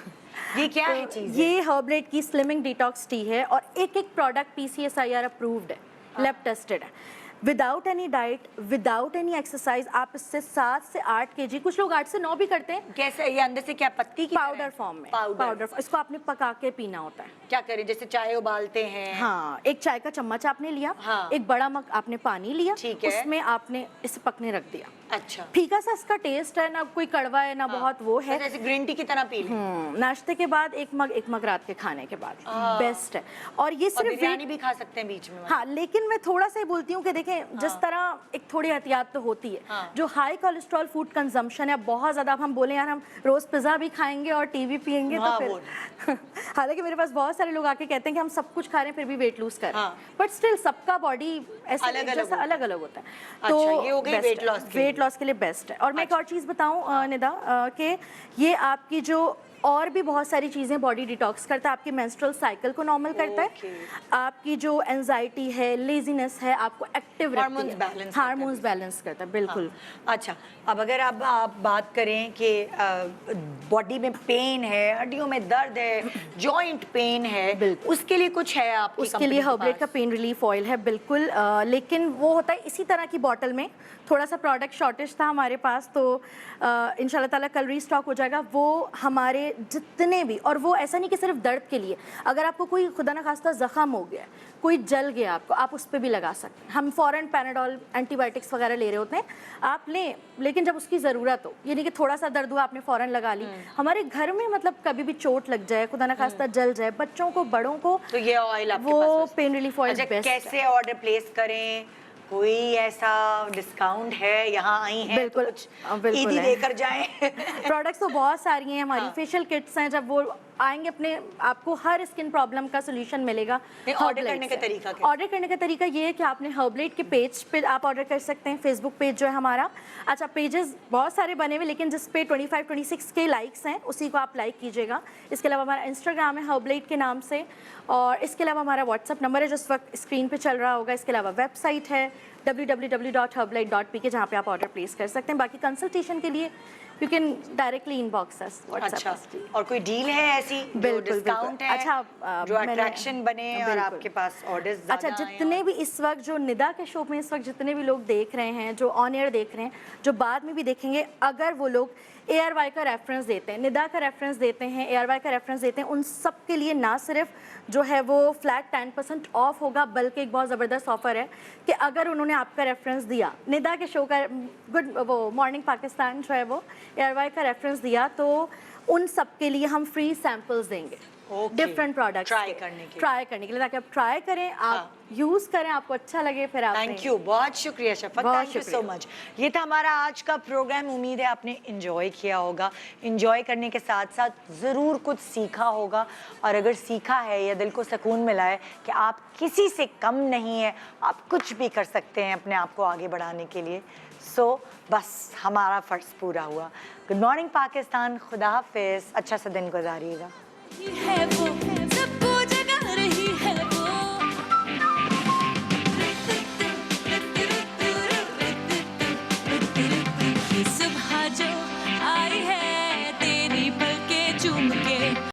ये क्या है चीज़? ये हर्बलेट की स्लिमिंग डिटॉक्स टी है और एक प्रोडक्ट PCSIR अप्रूव्ड है, लैब टेस्टेड है। Without any diet, without any exercise आप इससे 7 से 8 kg, कुछ लोग 8 से 9 भी करते हैं। कैसे? ये अंदर से क्या पत्ती की पाउडर फॉर्म में? पाउडर। इसको आपने पका के पीना होता है। क्या करें? जैसे चाय उबालते हैं। हाँ, एक चाय का चम्मच आपने लिया, एक बड़ा मग आपने पानी लिया, उसमें आपने इसे पकने रख दिया। अच्छा। फीका सा इसका टेस्ट है, ना कोई कड़वा है ना बहुत वो है, जैसे ग्रीन टी की तरह पी लें। नाश्ते के बाद एक मग रात के खाने के बाद बेस्ट है। और ये सिर्फ बिरयानी भी खा सकते हैं बीच में। हाँ, लेकिन मैं थोड़ा सा बोलती हूँ कि देखें जिस तरह एक थोड़ी एहतियात तो होती है। जो हाई कोलेस्ट्रॉल फूड कंजम्पशन है बहुत ज्यादा, अब हम बोले यार हम रोज पिज्जा भी खाएंगे और टी भी पियेंगे तो फिर हालांकि मेरे पास बहुत सारे लोग आके कहते हैं कि हम सब कुछ खा रहे हैं फिर भी वेट लूज कर रहे हैं, बट स्टिल सबका बॉडी ऐसे अलग अलग होता है। तो ये हो गई वेट लॉस के लिए बेस्ट है। और मैं एक और चीज़ बताऊं निदा, कि ये आपकी जो और भी बहुत सारी चीज़ें बॉडी डिटॉक्स करता है, आपकी मेंस्ट्रुअल साइकिल को नॉर्मल करता है, आपकी जो एंजाइटी है, लेजीनेस है, आपको एक्टिव रखती है, हार्मोन्स बैलेंस करता है। बिल्कुल। अच्छा, अब अगर आप बात करें कि बॉडी में पेन है, हड्डियों में दर्द है, जॉइंट पेन है, उसके लिए कुछ है आपकी? उसके लिए हर्बलेट का पेन रिलीफ ऑयल है, बिल्कुल। लेकिन वो होता है इसी तरह की बॉटल में, थोड़ा सा प्रोडक्ट शॉर्टेज था हमारे पास, तो इंशाल्लाह ताला कल रीस्टॉक हो जाएगा। वो हमारे जितने भी, और वो ऐसा नहीं कि सिर्फ दर्द के लिए, अगर आपको कोई खुदा न खास्ता जख्म हो गया, कोई जल गया आपको, आप उस पर भी लगा सकते हैं। हम फ़ौरन पैनाडोल एंटीबायोटिक्स वगैरह ले रहे होते हैं, आप लें, लेकिन जब उसकी ज़रूरत हो, यानी कि थोड़ा सा दर्द हुआ आपने फ़ौरन लगा ली। हमारे घर में मतलब कभी भी चोट लग जाए, खुदा न खास्ता जल जाए, बच्चों को, बड़ों को, तो ये ऑयल आपके वो पास पेन रिलीफ ऑयल बेस्ट है। कैसे ऑर्डर प्लेस करें? कोई ऐसा डिस्काउंट है? यहाँ आई हैं बिल्कुल, तो कुछ ईदी देकर जाएं। प्रोडक्ट्स तो बहुत सारी हैं हमारी। फेशियल किट्स हैं, जब वो आएंगे अपने आपको हर स्किन प्रॉब्लम का सोल्यूशन मिलेगा। ऑर्डर करने का तरीका क्या? ऑर्डर करने का तरीका ये है कि आपने हर्बलेट के पेज पे आप ऑर्डर कर सकते हैं, फेसबुक पेज जो है हमारा। अच्छा, पेजेस बहुत सारे बने हुए, लेकिन जिस पे 25-26 के लाइक्स हैं उसी को आप लाइक कीजिएगा। इसके अलावा हमारा इंस्टाग्राम है हर्बलेट के नाम से, और इसके अलावा हमारा व्हाट्सअप नंबर है जो इस वक्त स्क्रीन पे चल रहा होगा। इसके अलावा वेबसाइट है www.herbelite.pk जहाँ पे आप ऑर्डर प्लेस कर सकते हैं। बाकी कंसल्टेशन के लिए you can directly inbox us WhatsApp. अच्छा, और कोई डील है ऐसी जो डिस्काउंट है? अच्छा, जो अट्रैक्शन बने और आपके पास ऑर्डर्स ज़्यादा अच्छा, जितने भी इस वक्त जो निदा के शो में इस वक्त जितने भी लोग देख रहे हैं, जो ऑन एयर देख रहे हैं, जो बाद में भी देखेंगे, अगर वो लोग ARY का रेफरेंस देते हैं, निदा का रेफरेंस देते हैं, ARY का रेफरेंस देते हैं, उन सब के लिए ना सिर्फ जो है वो फ्लैट 10% ऑफ होगा, बल्कि एक बहुत ज़बरदस्त ऑफर है कि अगर उन्होंने आपका रेफरेंस दिया, निदा के शो का वो मॉर्निंग पाकिस्तान जो है वो ARY का रेफरेंस दिया, तो उन सब के लिए हम फ्री सैम्पल्स देंगे डिफरेंट प्रोडक्ट्स ट्राई करने के लिए, ताकि आप ट्राई करें, आप यूज करें, आपको अच्छा लगे, फिर आप। थैंक यू, बहुत शुक्रिया Shafaq, thank you so much. ये था हमारा आज का प्रोग्राम। उम्मीद है आपने एंजॉय किया होगा। एंजॉय करने के साथ साथ ज़रूर कुछ सीखा होगा, और अगर सीखा है या दिल को सुकून मिला है कि आप किसी से कम नहीं है, आप कुछ भी कर सकते हैं अपने आप को आगे बढ़ाने के लिए, सो बस हमारा फ़र्ज़ पूरा हुआ। गुड मॉर्निंग पाकिस्तान, खुदा हाफिज़, अच्छा सा दिन गुजारिएगा।